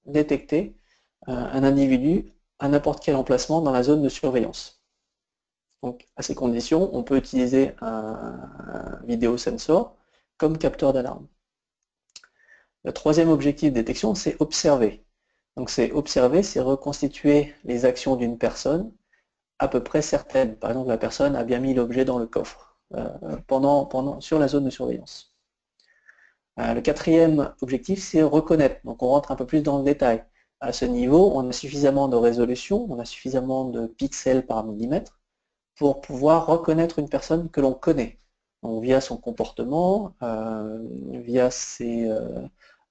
détecter un individu à n'importe quel emplacement dans la zone de surveillance. Donc à ces conditions, on peut utiliser un vidéosensor comme capteur d'alarme. Le troisième objectif de détection, c'est observer. Donc c'est observer, c'est reconstituer les actions d'une personne à peu près certaines. Par exemple, la personne a bien mis l'objet dans le coffre sur la zone de surveillance. Le quatrième objectif, c'est reconnaître. Donc on rentre un peu plus dans le détail. À ce niveau, on a suffisamment de résolution, on a suffisamment de pixels par millimètre pour pouvoir reconnaître une personne que l'on connaît. Donc via son comportement, via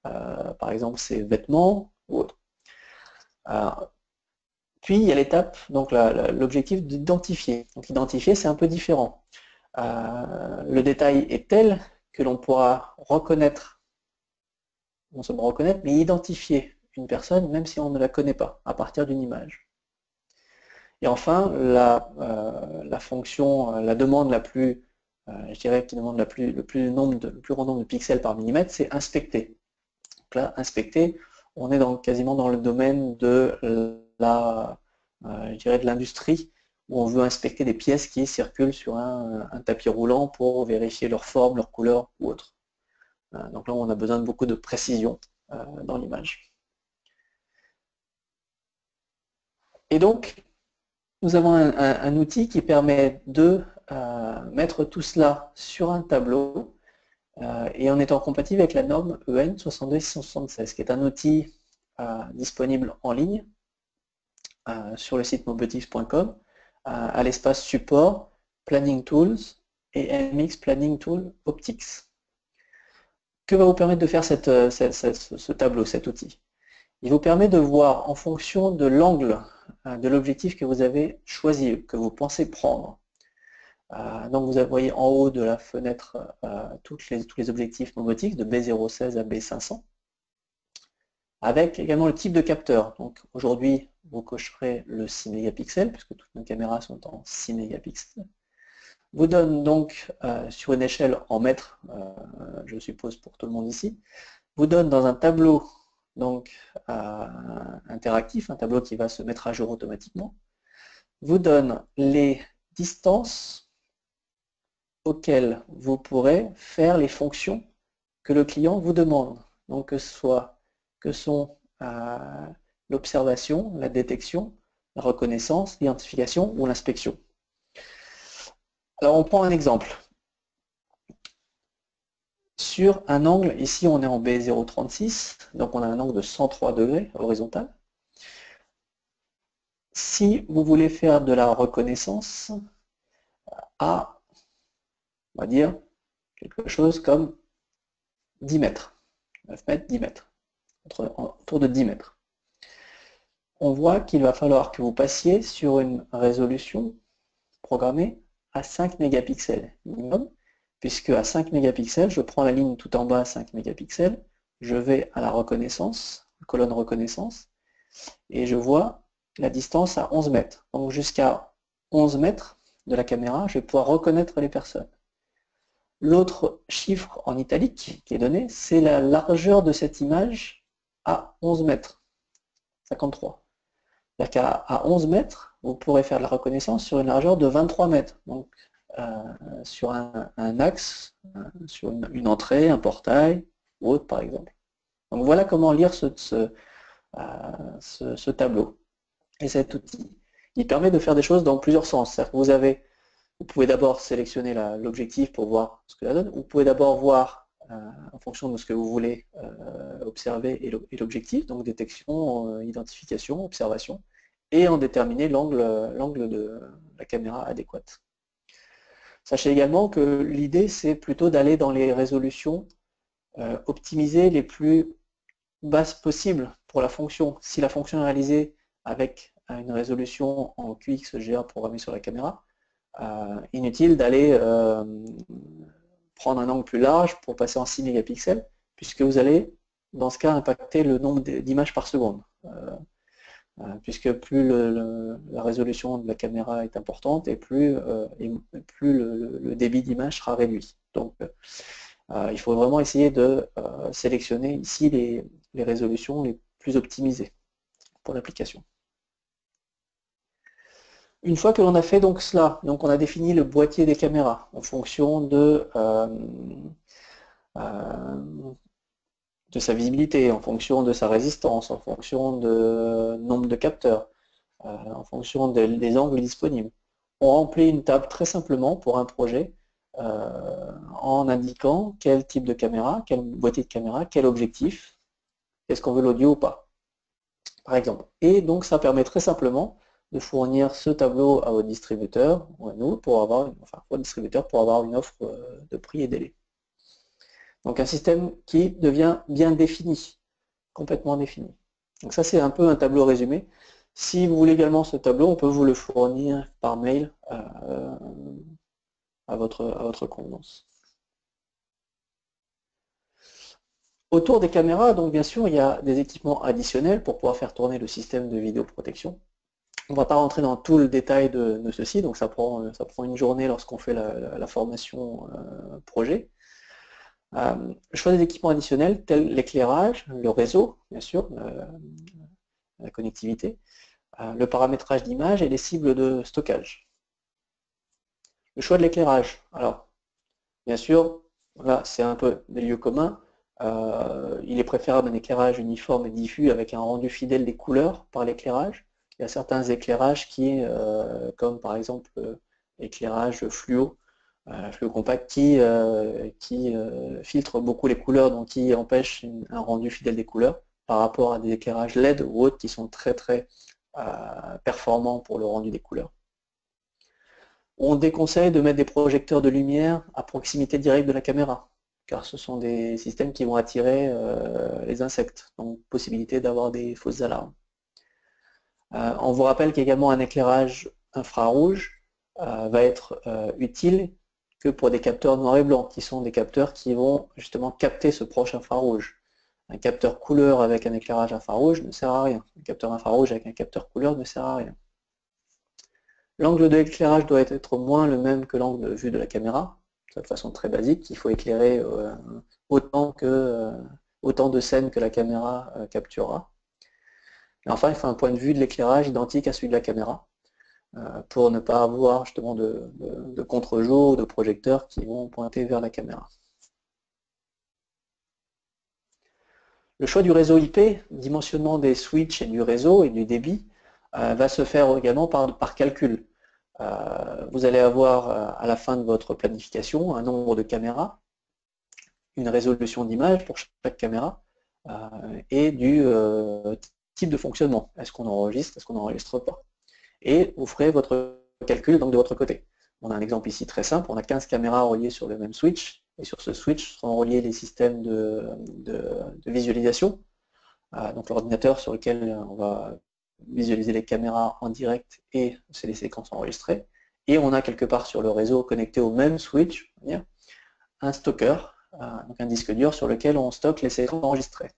par exemple ses vêtements ou autre. Puis il y a l'étape, donc l'objectif d'identifier. Donc identifier, c'est un peu différent. Le détail est tel que l'on pourra reconnaître, non seulement reconnaître, mais identifier une personne même si on ne la connaît pas, à partir d'une image. Et enfin, la fonction, la demande la plus, je dirais qui demande le plus grand nombre de pixels par millimètre, c'est inspecter. Donc là, inspecter, on est quasiment dans le domaine de je dirais de l'industrie, où on veut inspecter des pièces qui circulent sur un tapis roulant pour vérifier leur forme, leur couleur ou autre. Donc là, on a besoin de beaucoup de précision dans l'image. Et donc, nous avons un outil qui permet de mettre tout cela sur un tableau et en étant compatible avec la norme EN 62676, qui est un outil disponible en ligne sur le site mobotics.com à l'espace support, planning tools et MX Planning Tool Optics. Que va vous permettre de faire ce tableau, cet outil? Il vous permet de voir en fonction de l'angle de l'objectif que vous avez choisi, que vous pensez prendre. Donc vous voyez en haut de la fenêtre tous les objectifs Momotics de B016 à B500, avec également le type de capteur. Donc aujourd'hui, vous cocherez le 6 mégapixels, puisque toutes nos caméras sont en 6 mégapixels. Vous donne donc sur une échelle en mètres, je suppose pour tout le monde ici, vous donne dans un tableau donc interactif, un tableau qui va se mettre à jour automatiquement, vous donne les distances auxquelles vous pourrez faire les fonctions que le client vous demande. Donc que sont l'observation, la détection, la reconnaissance, l'identification ou l'inspection. Alors on prend un exemple. Sur un angle, ici on est en B036, donc on a un angle de 103 degrés horizontal. Si vous voulez faire de la reconnaissance à, on va dire, quelque chose comme 10 mètres, 9 mètres, 10 mètres, autour de 10 mètres, on voit qu'il va falloir que vous passiez sur une résolution programmée à 5 mégapixels minimum, puisque à 5 mégapixels, je prends la ligne tout en bas à 5 mégapixels, je vais à la reconnaissance, colonne reconnaissance, et je vois la distance à 11 mètres. Donc jusqu'à 11 mètres de la caméra, je vais pouvoir reconnaître les personnes. L'autre chiffre en italique qui est donné, c'est la largeur de cette image à 11 mètres, 53. C'est-à-dire qu'à 11 mètres, vous pourrez faire de la reconnaissance sur une largeur de 23 mètres. Donc sur un axe, sur une entrée, un portail, ou autre par exemple. Donc voilà comment lire ce tableau. Et cet outil, il permet de faire des choses dans plusieurs sens. C'est-à-dire que vous pouvez d'abord sélectionner l'objectif pour voir ce que ça donne. Vous pouvez d'abord voir en fonction de ce que vous voulez observer et l'objectif, donc détection, identification, observation, et en déterminer l'angle de la caméra adéquate. Sachez également que l'idée, c'est plutôt d'aller dans les résolutions optimisées les plus basses possibles pour la fonction. Si la fonction est réalisée avec une résolution en QXGA programmée sur la caméra, inutile d'aller prendre un angle plus large pour passer en 6 mégapixels, puisque vous allez, dans ce cas, impacter le nombre d'images par seconde. Puisque plus la résolution de la caméra est importante et plus le débit d'image sera réduit. Donc il faut vraiment essayer de sélectionner ici les résolutions les plus optimisées pour l'application. Une fois que l'on a fait donc cela, donc on a défini le boîtier des caméras en fonction de sa visibilité, en fonction de sa résistance, en fonction de nombre de capteurs, en fonction des angles disponibles. On remplit une table très simplement pour un projet en indiquant quel type de caméra, quel boîtier de caméra, quel objectif, est-ce qu'on veut l'audio ou pas, par exemple. Et donc ça permet très simplement de fournir ce tableau à votre distributeur ou à nous pour avoir, votre distributeur pour avoir une offre de prix et délai. Donc un système qui devient bien défini, complètement défini. Donc ça c'est un peu un tableau résumé. Si vous voulez également ce tableau, on peut vous le fournir par mail à votre convenance. Autour des caméras, donc bien sûr, il y a des équipements additionnels pour pouvoir faire tourner le système de vidéoprotection. On ne va pas rentrer dans tout le détail de ceci, donc ça prend une journée lorsqu'on fait la formation projet. Choix des équipements additionnels tels l'éclairage, le réseau, bien sûr, la connectivité, le paramétrage d'image et les cibles de stockage. Le choix de l'éclairage. Alors, bien sûr, là c'est un peu des lieux communs. Il est préférable un éclairage uniforme et diffus avec un rendu fidèle des couleurs par l'éclairage. Il y a certains éclairages qui, comme par exemple éclairage fluo, fluo compact, qui filtre beaucoup les couleurs, donc qui empêche un rendu fidèle des couleurs par rapport à des éclairages LED ou autres qui sont très performants pour le rendu des couleurs. On déconseille de mettre des projecteurs de lumière à proximité directe de la caméra, car ce sont des systèmes qui vont attirer les insectes, donc possibilité d'avoir des fausses alarmes. On vous rappelle qu'également un éclairage infrarouge va être utile que pour des capteurs noir et blanc, qui sont des capteurs qui vont justement capter ce proche infrarouge. Un capteur couleur avec un éclairage infrarouge ne sert à rien. Un capteur infrarouge avec un capteur couleur ne sert à rien. L'angle de l'éclairage doit être moins le même que l'angle de vue de la caméra. De façon très basique, il faut éclairer autant de scènes que la caméra capturera. Et enfin, il faut un point de vue de l'éclairage identique à celui de la caméra, pour ne pas avoir justement de contre-jour ou de projecteurs qui vont pointer vers la caméra. Le choix du réseau IP, dimensionnement des switches et du réseau et du débit, va se faire également par calcul. Vous allez avoir à la fin de votre planification un nombre de caméras, une résolution d'image pour chaque caméra et du type de fonctionnement. Est-ce qu'on enregistre, est-ce qu'on n'enregistre pas? Et vous ferez votre calcul donc de votre côté. On a un exemple ici très simple, on a 15 caméras reliées sur le même switch, et sur ce switch seront reliés les systèmes de visualisation, donc l'ordinateur sur lequel on va visualiser les caméras en direct et c'est les séquences enregistrées, et on a quelque part sur le réseau connecté au même switch, un stocker, donc un disque dur sur lequel on stocke les séquences enregistrées.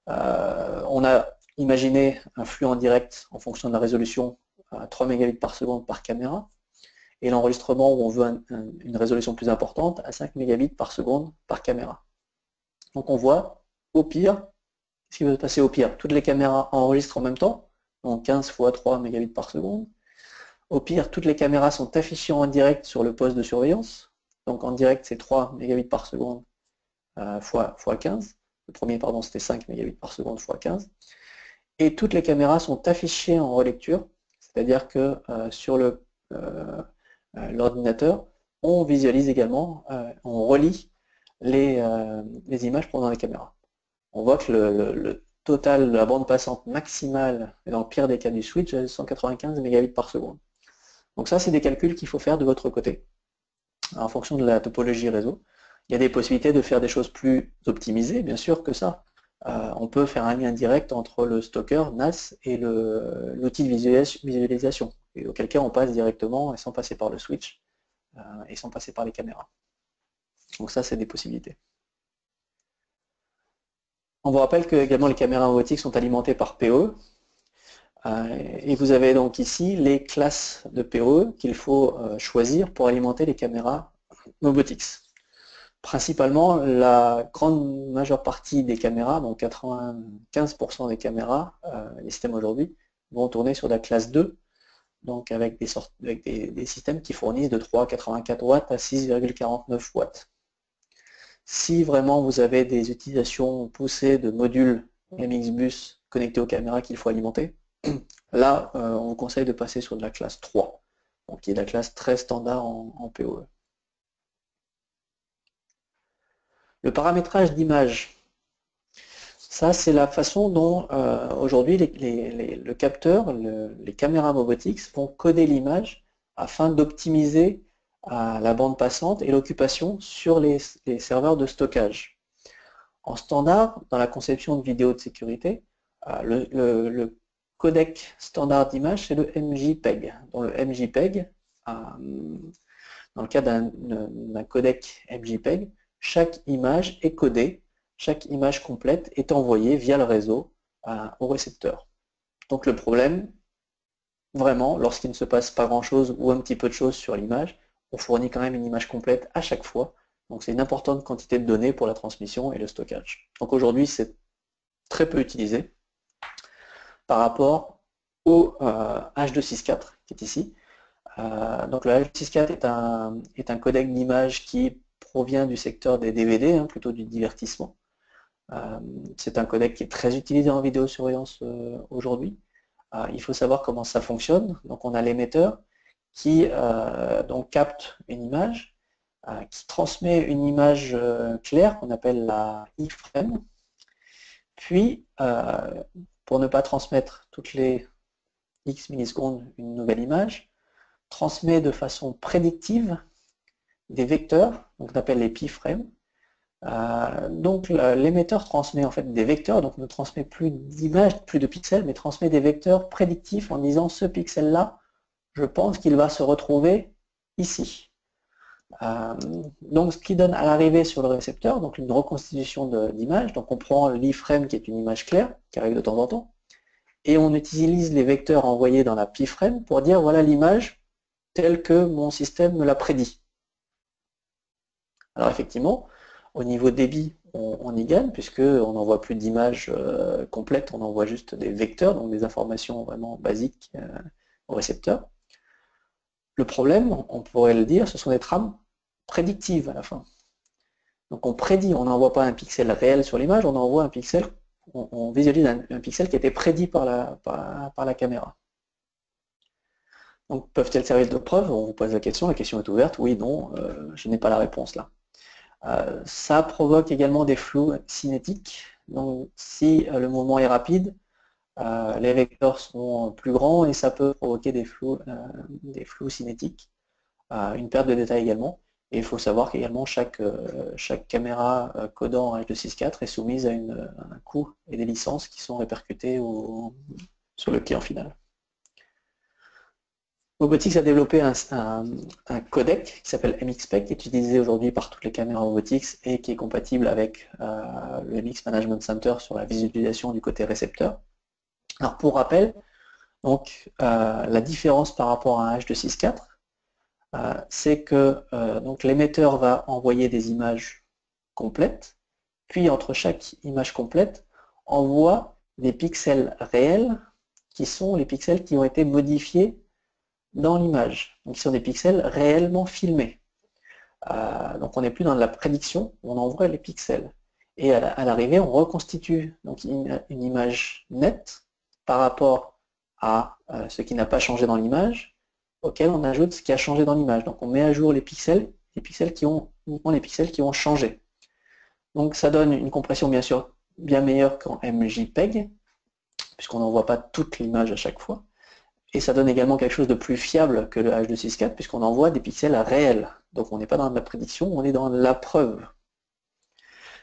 On a imaginé un flux en direct en fonction de la résolution à 3 mégabits par seconde par caméra, et l'enregistrement où on veut une résolution plus importante à 5 mégabits par seconde par caméra. Donc on voit, au pire, ce qui va se passer au pire, toutes les caméras enregistrent en même temps, donc 15 fois 3 mégabits par seconde. Au pire, toutes les caméras sont affichées en direct sur le poste de surveillance, donc en direct c'est 3 mégabits par seconde fois 15. Le premier, pardon, c'était 5 mégabits par seconde fois 15. Et toutes les caméras sont affichées en relecture, c'est-à-dire que sur l'ordinateur, on visualise également, on relie les images pendant les caméras. On voit que le total de la bande passante maximale, et dans le pire des cas du switch, est 195 mégabits par seconde. Donc ça, c'est des calculs qu'il faut faire de votre côté, en fonction de la topologie réseau. Il y a des possibilités de faire des choses plus optimisées, bien sûr que ça. On peut faire un lien direct entre le stocker NAS et l'outil de visualisation, et auquel cas on passe directement et sans passer par le switch et sans passer par les caméras. Donc ça, c'est des possibilités. On vous rappelle que également les caméras robotiques sont alimentées par PoE, et vous avez donc ici les classes de PoE qu'il faut choisir pour alimenter les caméras robotics. Principalement, la grande majeure partie des caméras, donc 95% des caméras, les systèmes aujourd'hui, vont tourner sur la classe 2, donc avec des systèmes qui fournissent de 3,84 watts à 6,49 watts. Si vraiment vous avez des utilisations poussées de modules MXBus connectés aux caméras qu'il faut alimenter, là, on vous conseille de passer sur de la classe 3, donc qui est la classe très standard en PoE. Le paramétrage d'image, ça c'est la façon dont aujourd'hui le capteur, les caméras robotics vont coder l'image afin d'optimiser la bande passante et l'occupation sur les serveurs de stockage. En standard, dans la conception de vidéos de sécurité, le codec standard d'image, c'est le MJPEG. Dans le MJPEG, dans le cas d'un codec MJPEG, chaque image est codée, chaque image complète est envoyée via le réseau au récepteur. Donc le problème, vraiment, lorsqu'il ne se passe pas grand-chose ou un petit peu de choses sur l'image, on fournit quand même une image complète à chaque fois. Donc c'est une importante quantité de données pour la transmission et le stockage. Donc aujourd'hui, c'est très peu utilisé par rapport au H264 qui est ici. Donc le H264 est un codec d'image qui provient du secteur des DVD, plutôt du divertissement. C'est un codec qui est très utilisé en vidéosurveillance aujourd'hui. Il faut savoir comment ça fonctionne. Donc on a l'émetteur qui donc capte une image, qui transmet une image claire qu'on appelle la iframe. Puis, pour ne pas transmettre toutes les X millisecondes une nouvelle image, transmet de façon prédictive des vecteurs, donc on appelle les pi-frames. Donc l'émetteur transmet en fait des vecteurs, donc ne transmet plus d'images, plus de pixels, mais transmet des vecteurs prédictifs en disant ce pixel-là, je pense qu'il va se retrouver ici. Donc ce qui donne à l'arrivée sur le récepteur, donc une reconstitution d'image, donc on prend l'iframe qui est une image claire, qui arrive de temps en temps, et on utilise les vecteurs envoyés dans la pi-frame pour dire voilà l'image telle que mon système me l'a prédit. Alors effectivement, au niveau débit, on y gagne, puisqu'on n'envoie plus d'images complètes, on envoie juste des vecteurs, donc des informations vraiment basiques au récepteur. Le problème, on pourrait le dire, ce sont des trames prédictives à la fin. Donc on prédit, on n'envoie pas un pixel réel sur l'image, on envoie un pixel, on visualise un pixel qui a été prédit par la caméra. Donc peuvent-elles servir de preuve? On vous pose la question est ouverte, oui, non, je n'ai pas la réponse là. Ça provoque également des flous cinétiques. Donc si le mouvement est rapide, les vecteurs sont plus grands et ça peut provoquer des flous cinétiques. Une perte de détail également. Et il faut savoir qu'également chaque caméra codant en H264 est soumise à un coût et des licences qui sont répercutés sur le client final. Wobotix a développé un codec qui s'appelle MXPEG, qui est utilisé aujourd'hui par toutes les caméras Wobotix et qui est compatible avec le MX Management Center sur la visualisation du côté récepteur. Alors pour rappel, donc, la différence par rapport à un H264, c'est que l'émetteur va envoyer des images complètes, puis entre chaque image complète, envoie des pixels réels qui sont les pixels qui ont été modifiés dans l'image, donc qui sont des pixels réellement filmés. Donc on n'est plus dans la prédiction, on envoie les pixels. Et à l'arrivée, on reconstitue donc une image nette par rapport à ce qui n'a pas changé dans l'image, auquel on ajoute ce qui a changé dans l'image. Donc on met à jour les pixels uniquement les pixels qui ont changé. Donc ça donne une compression bien sûr bien meilleure qu'en MJPEG, puisqu'on n'envoie pas toute l'image à chaque fois. Et ça donne également quelque chose de plus fiable que le H264, puisqu'on envoie des pixels réels. Donc on n'est pas dans la prédiction, on est dans la preuve.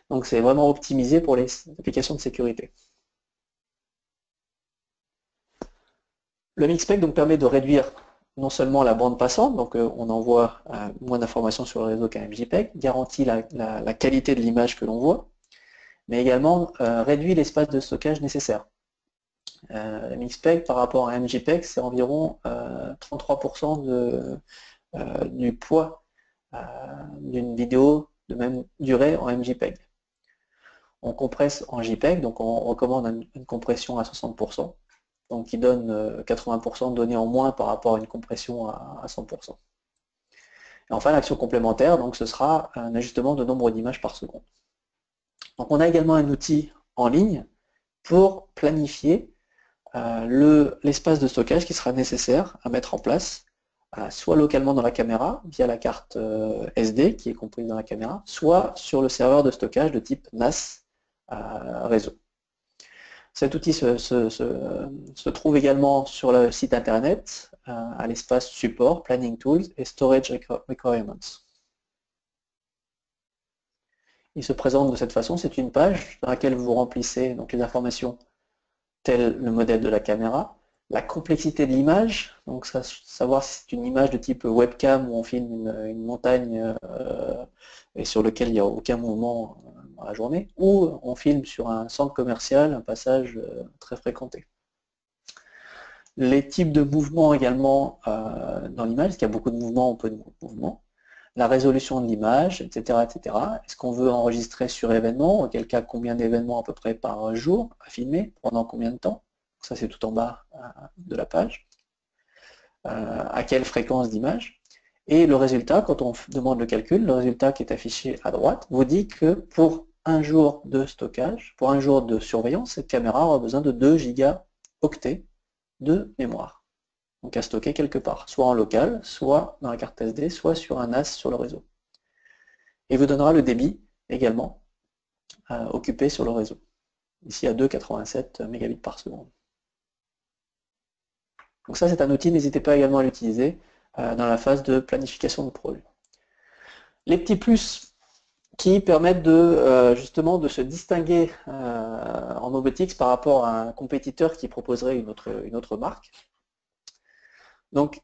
Donc c'est vraiment optimisé pour les applications de sécurité. Le MXPEG donc permet de réduire non seulement la bande passante, donc on envoie moins d'informations sur le réseau qu'un MJPEG, garantit la qualité de l'image que l'on voit, mais également réduit l'espace de stockage nécessaire. MXPEG par rapport à un MJPEG, c'est environ 33% du poids d'une vidéo de même durée en MJPEG. On compresse en JPEG, donc on recommande une compression à 60%, donc qui donne 80% de données en moins par rapport à une compression à 100%. Et enfin, l'action complémentaire, donc ce sera un ajustement de nombre d'images par seconde. Donc on a également un outil en ligne pour planifier l'espace de stockage qui sera nécessaire à mettre en place, soit localement dans la caméra, via la carte SD qui est comprise dans la caméra, soit sur le serveur de stockage de type NAS réseau. Cet outil se trouve également sur le site internet, à l'espace support, Planning Tools et Storage Requirements. Il se présente de cette façon, c'est une page dans laquelle vous remplissez donc, les informations tel le modèle de la caméra, la complexité de l'image, donc savoir si c'est une image de type webcam où on filme une montagne et sur lequel il n'y a aucun mouvement dans la journée, ou on filme sur un centre commercial, un passage très fréquenté. Les types de mouvements également dans l'image, est-ce qu'il y a beaucoup de mouvements ou peu de mouvements, la résolution de l'image, etc., etc. Est-ce qu'on veut enregistrer sur événement, auquel cas combien d'événements à peu près par jour à filmer, pendant combien de temps, ça c'est tout en bas de la page, à quelle fréquence d'image, et le résultat, quand on demande le calcul, le résultat qui est affiché à droite vous dit que pour un jour de stockage, pour un jour de surveillance, cette caméra aura besoin de 2 gigaoctets de mémoire. Donc à stocker quelque part, soit en local, soit dans la carte SD, soit sur un NAS sur le réseau. Et vous donnera le débit également occupé sur le réseau, ici à 2,87 mégabits par seconde. Donc ça c'est un outil, n'hésitez pas également à l'utiliser, dans la phase de planification de projet. Les petits plus qui permettent justement de se distinguer en Mobotix par rapport à un compétiteur qui proposerait une autre marque. Donc,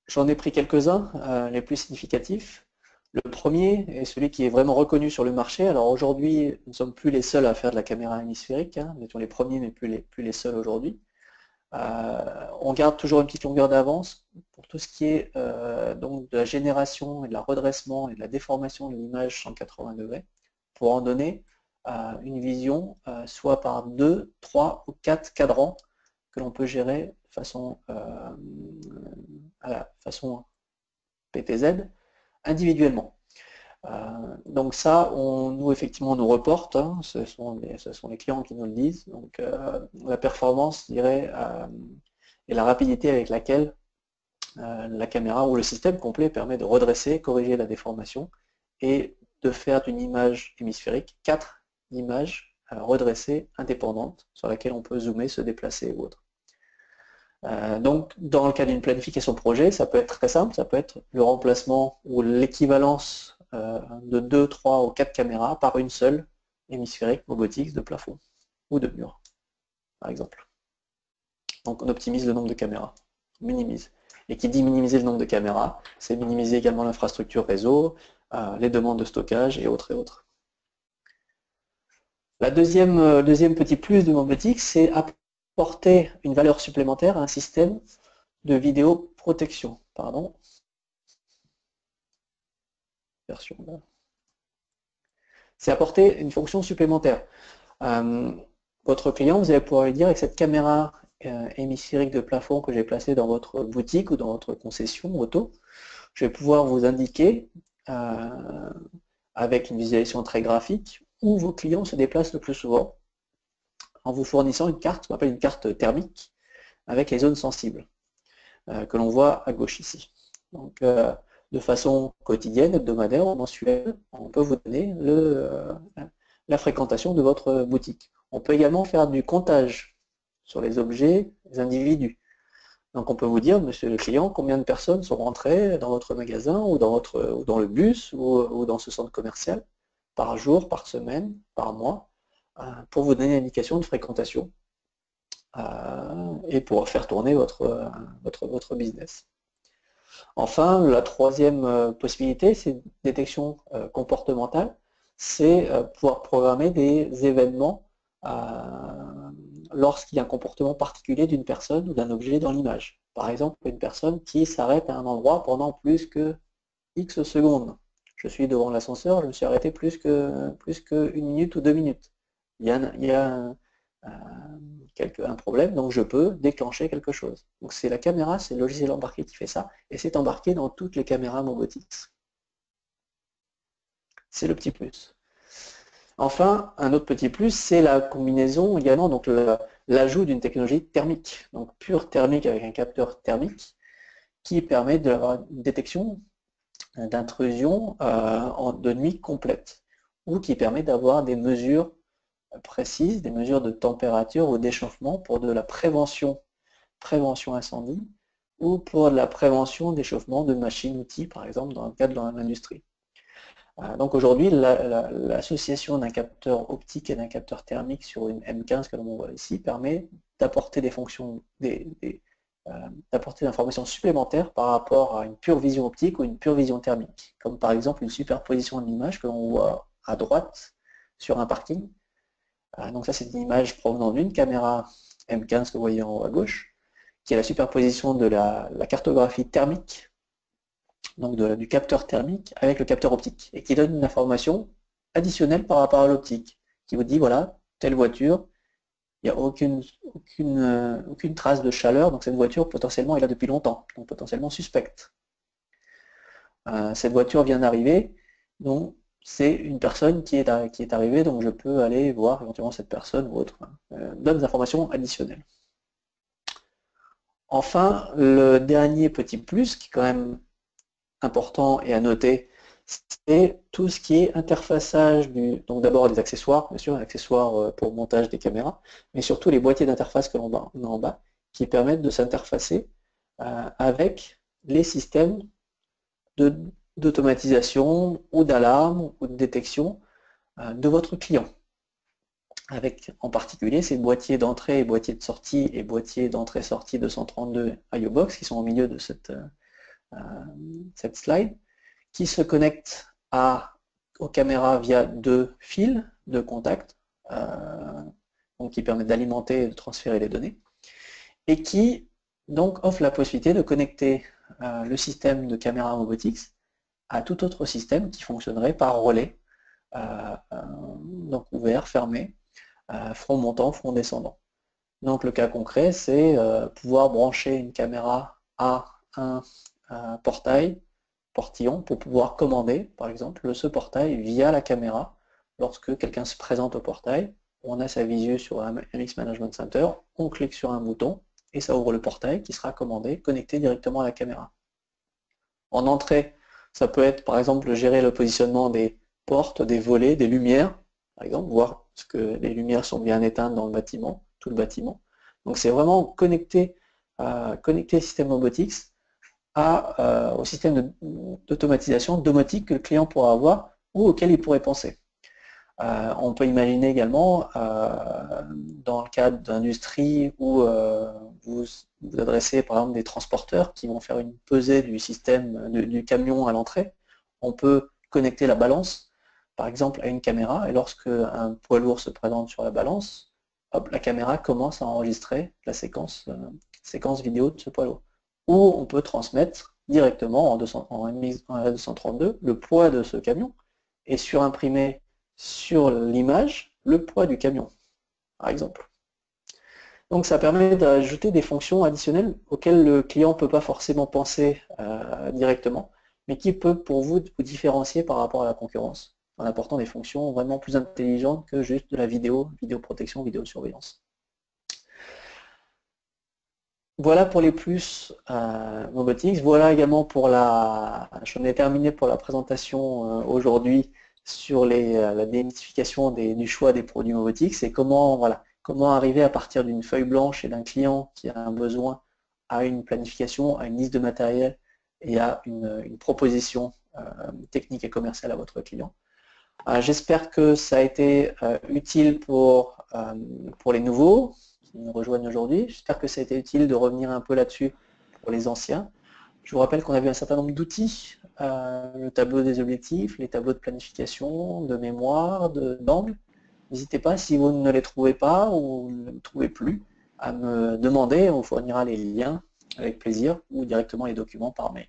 j'en ai pris quelques-uns, les plus significatifs. Le premier est celui qui est vraiment reconnu sur le marché. Alors aujourd'hui, nous ne sommes plus les seuls à faire de la caméra hémisphérique, hein. Nous étions les premiers, mais plus les seuls aujourd'hui. On garde toujours une petite longueur d'avance pour tout ce qui est donc de la génération et de la redressement et de la déformation de l'image 180 degrés, pour en donner une vision soit par 2, 3 ou 4 cadrans que l'on peut gérer à la façon PTZ individuellement. Donc ça, nous effectivement, on nous reporte, hein, ce sont les clients qui nous le disent. Donc la performance, je dirais, et la rapidité avec laquelle la caméra ou le système complet permet de redresser, corriger la déformation et de faire d'une image hémisphérique 4 images redressées, indépendantes, sur laquelle on peut zoomer, se déplacer ou autre. Donc, dans le cas d'une planification projet, ça peut être très simple, ça peut être le remplacement ou l'équivalence de 2, 3 ou 4 caméras par une seule hémisphérique Mobotix de plafond ou de mur, par exemple. Donc on optimise le nombre de caméras, on minimise. Et qui dit minimiser le nombre de caméras, c'est minimiser également l'infrastructure réseau, les demandes de stockage et autres et autres. La deuxième petit plus de Mobotix, c'est apporter une valeur supplémentaire à un système de vidéoprotection. Pardon. C'est apporter une fonction supplémentaire. Votre client, vous allez pouvoir lui dire avec cette caméra hémisphérique de plafond que j'ai placée dans votre boutique ou dans votre concession auto, je vais pouvoir vous indiquer avec une visualisation très graphique où vos clients se déplacent le plus souvent en vous fournissant une carte, ce qu'on appelle une carte thermique avec les zones sensibles que l'on voit à gauche ici. Donc, de façon quotidienne, hebdomadaire ou mensuelle, on peut vous donner la fréquentation de votre boutique. On peut également faire du comptage sur les objets, les individus. Donc on peut vous dire, monsieur le client, combien de personnes sont rentrées dans votre magasin ou dans le bus ou dans ce centre commercial par jour, par semaine, par mois, pour vous donner une indication de fréquentation et pour faire tourner votre business. Enfin, la troisième possibilité, c'est une détection comportementale, c'est pouvoir programmer des événements lorsqu'il y a un comportement particulier d'une personne ou d'un objet dans l'image. Par exemple, une personne qui s'arrête à un endroit pendant plus que X secondes. Je suis devant l'ascenseur, je me suis arrêté plus que 1 minute ou 2 minutes. Il y a un problème, donc je peux déclencher quelque chose. Donc c'est la caméra, c'est le logiciel embarqué qui fait ça, et c'est embarqué dans toutes les caméras Mobotix. C'est le petit plus. Enfin, un autre petit plus, c'est la combinaison également, donc l'ajout d'une technologie thermique, donc pure thermique avec un capteur thermique, qui permet d'avoir une détection d'intrusion de nuit complète, ou qui permet d'avoir des mesures précises, des mesures de température ou d'échauffement pour de la prévention incendie, ou pour de la prévention d'échauffement de machines-outils, par exemple dans le cadre de l'industrie. Donc aujourd'hui, l'association d'un capteur optique et d'un capteur thermique sur une M15 que l'on voit ici permet d'apporter des fonctions, d'apporter des informations supplémentaires par rapport à une pure vision optique ou une pure vision thermique, comme par exemple une superposition de l'image que l'on voit à droite sur un parking. Donc ça, c'est une image provenant d'une caméra M15 que vous voyez en haut à gauche, qui est la superposition de la cartographie thermique, donc du capteur thermique avec le capteur optique, et qui donne une information additionnelle par rapport à l'optique, qui vous dit, voilà, telle voiture, il n'y a aucune trace de chaleur, donc cette voiture potentiellement est là depuis longtemps, donc potentiellement suspecte. Cette voiture vient d'arriver, donc c'est une personne qui est arrivée, donc je peux aller voir éventuellement cette personne ou autre, donne des informations additionnelles. Enfin, le dernier petit plus, qui est quand même important et à noter, c'est tout ce qui est interfaçage donc d'abord des accessoires, bien sûr, un accessoire pour montage des caméras, mais surtout les boîtiers d'interface que l'on a en bas, qui permettent de s'interfacer avec les systèmes d'automatisation ou d'alarme ou de détection de votre client, avec en particulier ces boîtiers d'entrée et boîtiers de sortie et boîtiers d'entrée-sortie 232 IOBox qui sont au milieu de cette slide, qui se connectent aux caméras via deux fils de contact, donc qui permettent d'alimenter et de transférer les données, et qui donc offre la possibilité de connecter le système de caméra robotics à tout autre système qui fonctionnerait par relais, donc ouvert, fermé, front montant, front descendant. Donc le cas concret, c'est pouvoir brancher une caméra à un portillon pour pouvoir commander, par exemple, ce portail via la caméra. Lorsque quelqu'un se présente au portail, on a sa visu sur un MX Management Center, on clique sur un bouton et ça ouvre le portail qui sera commandé, connecté directement à la caméra. En entrée, ça peut être par exemple gérer le positionnement des portes, des volets, des lumières, par exemple, voir que les lumières sont bien éteintes dans le bâtiment, tout le bâtiment. Donc c'est vraiment connecter le système robotics au système d'automatisation, domotique que le client pourra avoir ou auquel il pourrait penser. On peut imaginer également, dans le cadre d'industrie où vous adressez par exemple des transporteurs qui vont faire une pesée du système du camion à l'entrée, on peut connecter la balance, par exemple, à une caméra, et lorsque un poids lourd se présente sur la balance, hop, la caméra commence à enregistrer la séquence vidéo de ce poids lourd. Ou on peut transmettre directement en RS232 le poids de ce camion et surimprimer sur l'image le poids du camion, par exemple. Donc ça permet d'ajouter des fonctions additionnelles auxquelles le client ne peut pas forcément penser directement, mais qui peut pour vous différencier par rapport à la concurrence, en apportant des fonctions vraiment plus intelligentes que juste de la vidéoprotection, vidéosurveillance. Voilà pour les plus robotics. Voilà également pour j'en ai terminé pour la présentation aujourd'hui sur la démystification du choix des produits robotics et comment arriver à partir d'une feuille blanche et d'un client qui a un besoin à une planification, à une liste de matériel et à une proposition technique et commerciale à votre client. J'espère que ça a été utile pour les nouveaux qui nous rejoignent aujourd'hui. J'espère que ça a été utile de revenir un peu là-dessus pour les anciens. Je vous rappelle qu'on a vu un certain nombre d'outils, le tableau des objectifs, les tableaux de planification, de mémoire, d'angle. N'hésitez pas, si vous ne les trouvez pas ou ne les trouvez plus, à me demander, on vous fournira les liens avec plaisir ou directement les documents par mail.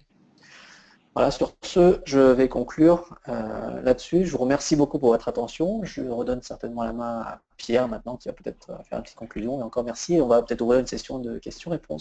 Voilà, sur ce, je vais conclure là-dessus. Je vous remercie beaucoup pour votre attention. Je redonne certainement la main à Pierre maintenant qui va peut-être faire une petite conclusion. Et encore merci. On va peut-être ouvrir une session de questions-réponses.